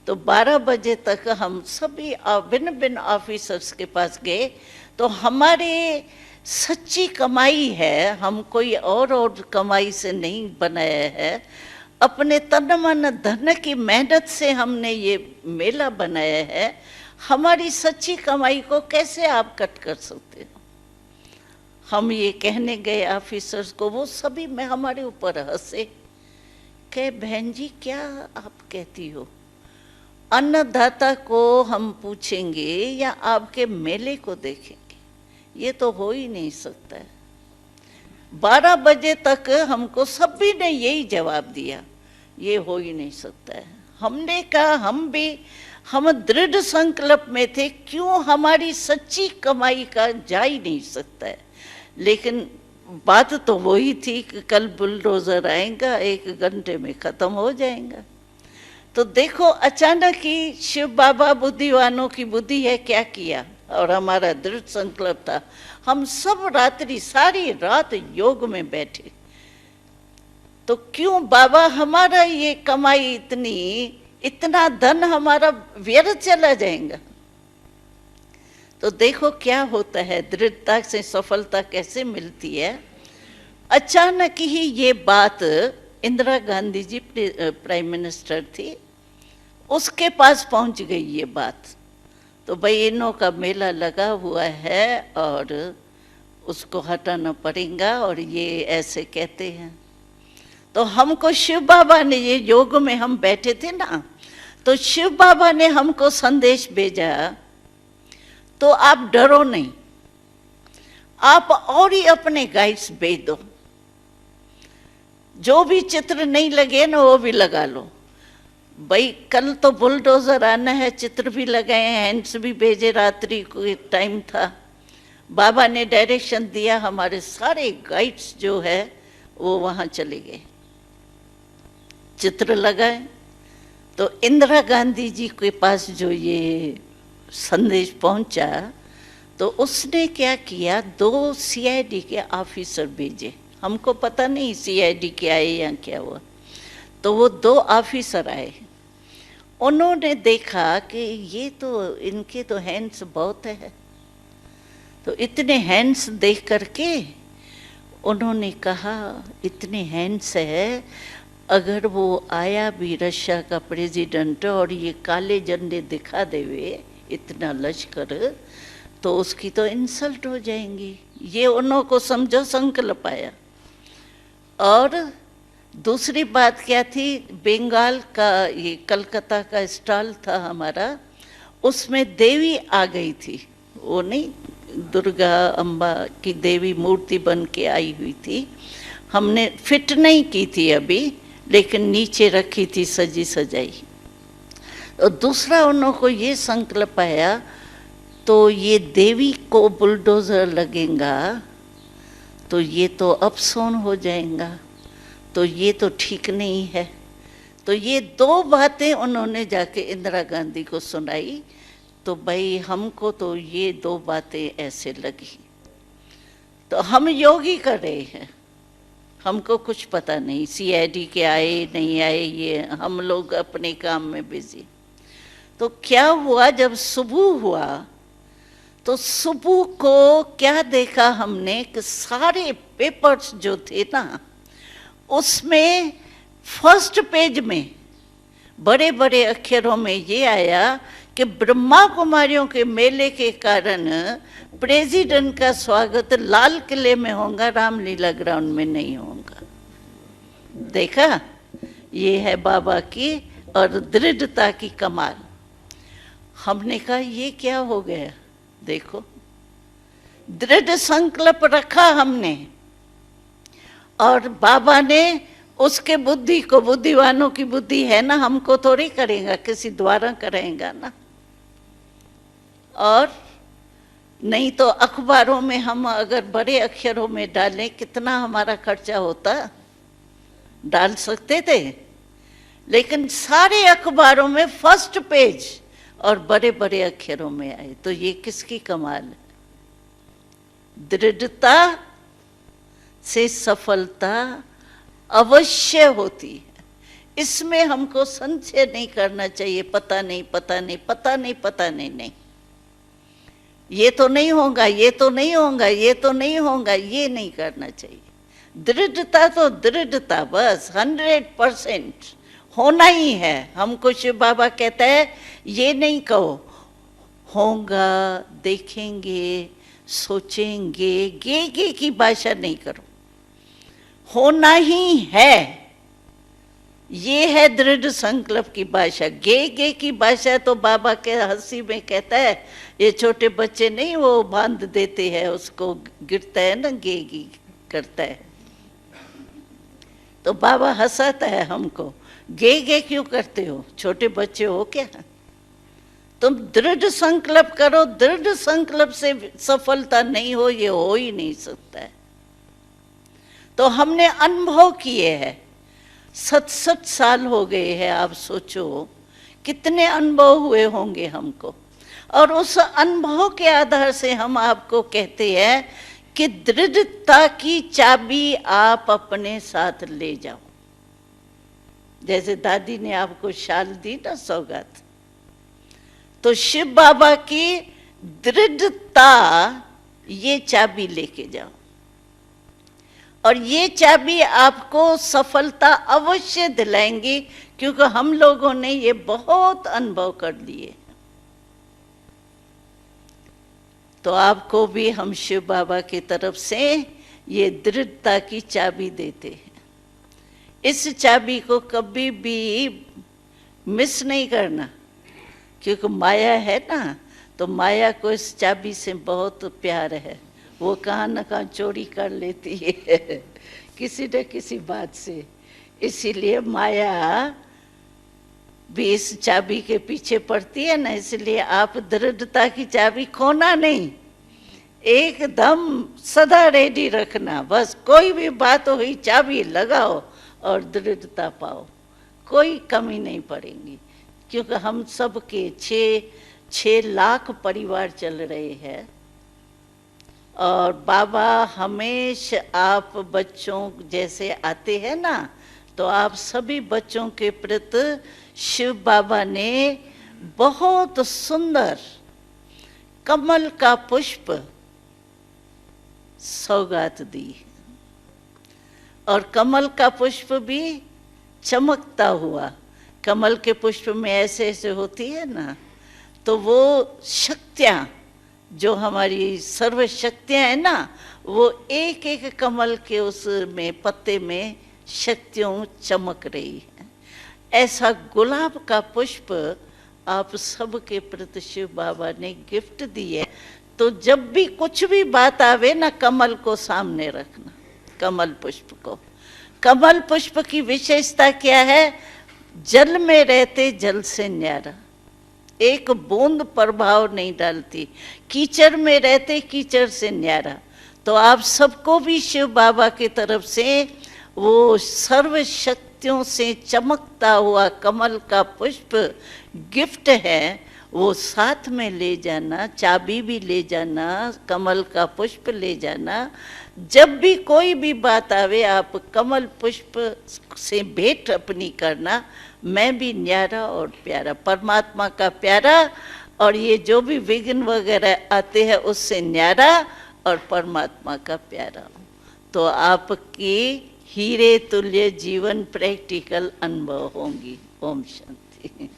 तो 12 बजे तक हम सभी भिन्न भिन्न ऑफिसर्स के पास गए। तो हमारे सच्ची कमाई है, हम कोई और कमाई से नहीं बनाया है, अपने तन मन धन की मेहनत से हमने ये मेला बनाया है। हमारी सच्ची कमाई को कैसे आप कट कर सकते हो? हम ये कहने गए ऑफिसर्स को, वो सभी में हमारे ऊपर हंसे, कहे बहन जी क्या आप कहती हो, अन्नदाता को हम पूछेंगे या आपके मेले को देखेंगे? ये तो हो ही नहीं सकता है। 12 बजे तक हमको सभी ने यही जवाब दिया, ये हो ही नहीं सकता है। हमने कहा हम दृढ़ संकल्प में थे, क्यों हमारी सच्ची कमाई का जा ही नहीं सकता है। लेकिन बात तो वही थी कि कल बुलडोजर आएगा, 1 घंटे में खत्म हो जाएगा। तो देखो अचानक ही शिव बाबा बुद्धिवानों की बुद्धि है क्या किया, और हमारा दृढ़ संकल्प था। हम सब रात्रि सारी रात योग में बैठे। तो क्यों बाबा हमारा ये कमाई इतना धन हमारा व्यर्थ चला जाएगा। तो देखो क्या होता है, दृढ़ता से सफलता कैसे मिलती है। अचानक ही ये बात इंदिरा गांधी जी प्राइम मिनिस्टर थी, उसके पास पहुंच गई ये बात। तो भाई इनों का मेला लगा हुआ है और उसको हटाना पड़ेगा, और ये ऐसे कहते हैं। तो हमको शिव बाबा ने, ये योग में हम बैठे थे ना, तो शिव बाबा ने हमको संदेश भेजा, तो आप डरो नहीं, आप और ही अपने गाइड्स भेज दो, जो भी चित्र नहीं लगे ना वो भी लगा लो। भाई कल तो बुलडोजर आना है, चित्र भी लगाए, हैंड्स भी भेजे, रात्रि को टाइम था। बाबा ने डायरेक्शन दिया, हमारे सारे गाइड्स जो है वो वहाँ चले गए, चित्र लगाए। तो इंदिरा गांधी जी के पास जो ये संदेश पहुंचा, तो उसने क्या किया, 2 सीआईडी के ऑफिसर भेजे। हमको पता नहीं सीआईडी क्या है या क्या हुआ। तो वो 2 ऑफिसर आए, उन्होंने देखा कि ये तो इनके तो हैंड्स बहुत है। तो इतने हैंड्स देख करके उन्होंने कहा, इतने हैंड्स है, अगर वो आया भी रशिया का प्रेसिडेंट और ये काले झंडे दिखा देवे इतना लश्कर, तो उसकी तो इंसल्ट हो जाएंगी। ये उन्हों को समझो संकल्प आया। और दूसरी बात क्या थी, बंगाल का ये कलकत्ता का स्टॉल था हमारा, उसमें देवी आ गई थी, वो नहीं दुर्गा अम्बा की देवी मूर्ति बन के आई हुई थी। हमने फिट नहीं की थी अभी, लेकिन नीचे रखी थी सजी सजाई। और दूसरा उनको ये संकल्प आया, तो ये देवी को बुलडोजर लगेगा तो ये तो अपसोन हो जाएगा, तो ये तो ठीक नहीं है। तो ये 2 बातें उन्होंने जाके इंदिरा गांधी को सुनाई। तो भाई हमको तो ये 2 बातें ऐसे लगी। तो हम योगी कर रहे हैं, हमको कुछ पता नहीं सीआईडी के आए नहीं आए, ये हम लोग अपने काम में बिजी। तो क्या हुआ, जब सुबह हुआ तो सुबह को क्या देखा हमने कि सारे पेपर्स जो थे ना, उसमें फर्स्ट पेज में बड़े बड़े अक्षरों में ये आया कि ब्रह्मा कुमारियों के मेले के कारण प्रेसिडेंट का स्वागत लाल किले में होगा, रामलीला ग्राउंड में नहीं होगा। देखा, ये है बाबा की और दृढ़ता की कमाल। हमने कहा ये क्या हो गया, देखो दृढ़ संकल्प रखा हमने, और बाबा ने उसके बुद्धि को, बुद्धिवानों की बुद्धि है ना, हमको थोड़ी करेगा, किसी द्वारा करेगा ना। और नहीं तो अखबारों में हम अगर बड़े अक्षरों में डालें, कितना हमारा खर्चा होता, डाल सकते थे। लेकिन सारे अखबारों में फर्स्ट पेज और बड़े बड़े अक्षरों में आए। तो ये किसकी कमाल है। दृढ़ता से सफलता अवश्य होती है, इसमें हमको संशय नहीं करना चाहिए। पता नहीं पता नहीं पता नहीं पता नहीं, नहीं ये तो नहीं होगा, ये तो नहीं होगा, ये तो नहीं होगा, ये नहीं करना चाहिए। दृढ़ता तो दृढ़ता, बस 100% होना ही है। हमको शिव बाबा कहता है ये नहीं कहो, होगा, देखेंगे, सोचेंगे, गे की भाषा नहीं करो, होना ही है। ये है दृढ़ संकल्प की भाषा। गे की भाषा तो बाबा के हंसी में कहता है, ये छोटे बच्चे नहीं वो बांध देते हैं, उसको गिरता है ना, गे करता है, तो बाबा हंसाता है हमको, गे क्यों करते हो, छोटे बच्चे हो क्या। तुम दृढ़ संकल्प करो, दृढ़ संकल्प से सफलता नहीं हो, ये हो ही नहीं सकता है। तो हमने अनुभव किए हैं। 67 साल हो गए हैं, आप सोचो कितने अनुभव हुए होंगे हमको। और उस अनुभव के आधार से हम आपको कहते हैं कि दृढ़ता की चाबी आप अपने साथ ले जाओ। जैसे दादी ने आपको शाल दी ना सौगात, तो शिव बाबा की दृढ़ता, ये चाबी लेके जाओ। और ये चाबी आपको सफलता अवश्य दिलाएंगी, क्योंकि हम लोगों ने ये बहुत अनुभव कर लिए। तो आपको भी हम शिव बाबा की तरफ से ये दृढ़ता की चाबी देते हैं। इस चाबी को कभी भी मिस नहीं करना, क्योंकि माया है ना, तो माया को इस चाबी से बहुत प्यार है। वो कहाँ न कहाँ चोरी कर लेती है किसी न किसी बात से। इसीलिए माया भी इस चाबी के पीछे पड़ती है ना। इसलिए आप दृढ़ता की चाबी खोना नहीं, एकदम सदा रेडी रखना। बस कोई भी बात हुई चाबी लगाओ और दृढ़ता पाओ, कोई कमी नहीं पड़ेगी। क्योंकि हम सब के 6 लाख परिवार चल रहे हैं। और बाबा हमेशा आप बच्चों जैसे आते हैं ना, तो आप सभी बच्चों के प्रति शिव बाबा ने बहुत सुंदर कमल का पुष्प सौगात दी। और कमल का पुष्प भी चमकता हुआ। कमल के पुष्प में ऐसे ऐसे होती है ना, तो वो शक्तियाँ, जो हमारी सर्व शक्तियाँ हैं ना, वो एक एक कमल के उसमें पत्ते में शक्तियों चमक रही है। ऐसा गुलाब का पुष्प आप सबके प्रति शिव बाबा ने गिफ्ट दिए। तो जब भी कुछ भी बात आवे ना, कमल को सामने रखना, कमल पुष्प को। कमल पुष्प की विशेषता क्या है? जल में रहते जल से न्यारा, एक बूंद प्रभाव नहीं डालती। कीचड़ में रहते कीचड़ से न्यारा। तो आप सबको भी शिव बाबा की तरफ से वो सर्व शक्तियों से चमकता हुआ कमल का पुष्प गिफ्ट है, वो साथ में ले जाना। चाबी भी ले जाना, कमल का पुष्प ले जाना। जब भी कोई भी बात आवे, आप कमल पुष्प से भेंट अपनी करना। मैं भी न्यारा और प्यारा, परमात्मा का प्यारा, और ये जो भी विघ्न वगैरह आते हैं उससे न्यारा और परमात्मा का प्यारा। तो आपकी हीरे तुल्य जीवन प्रैक्टिकल अनुभव होंगी। ओम शांति।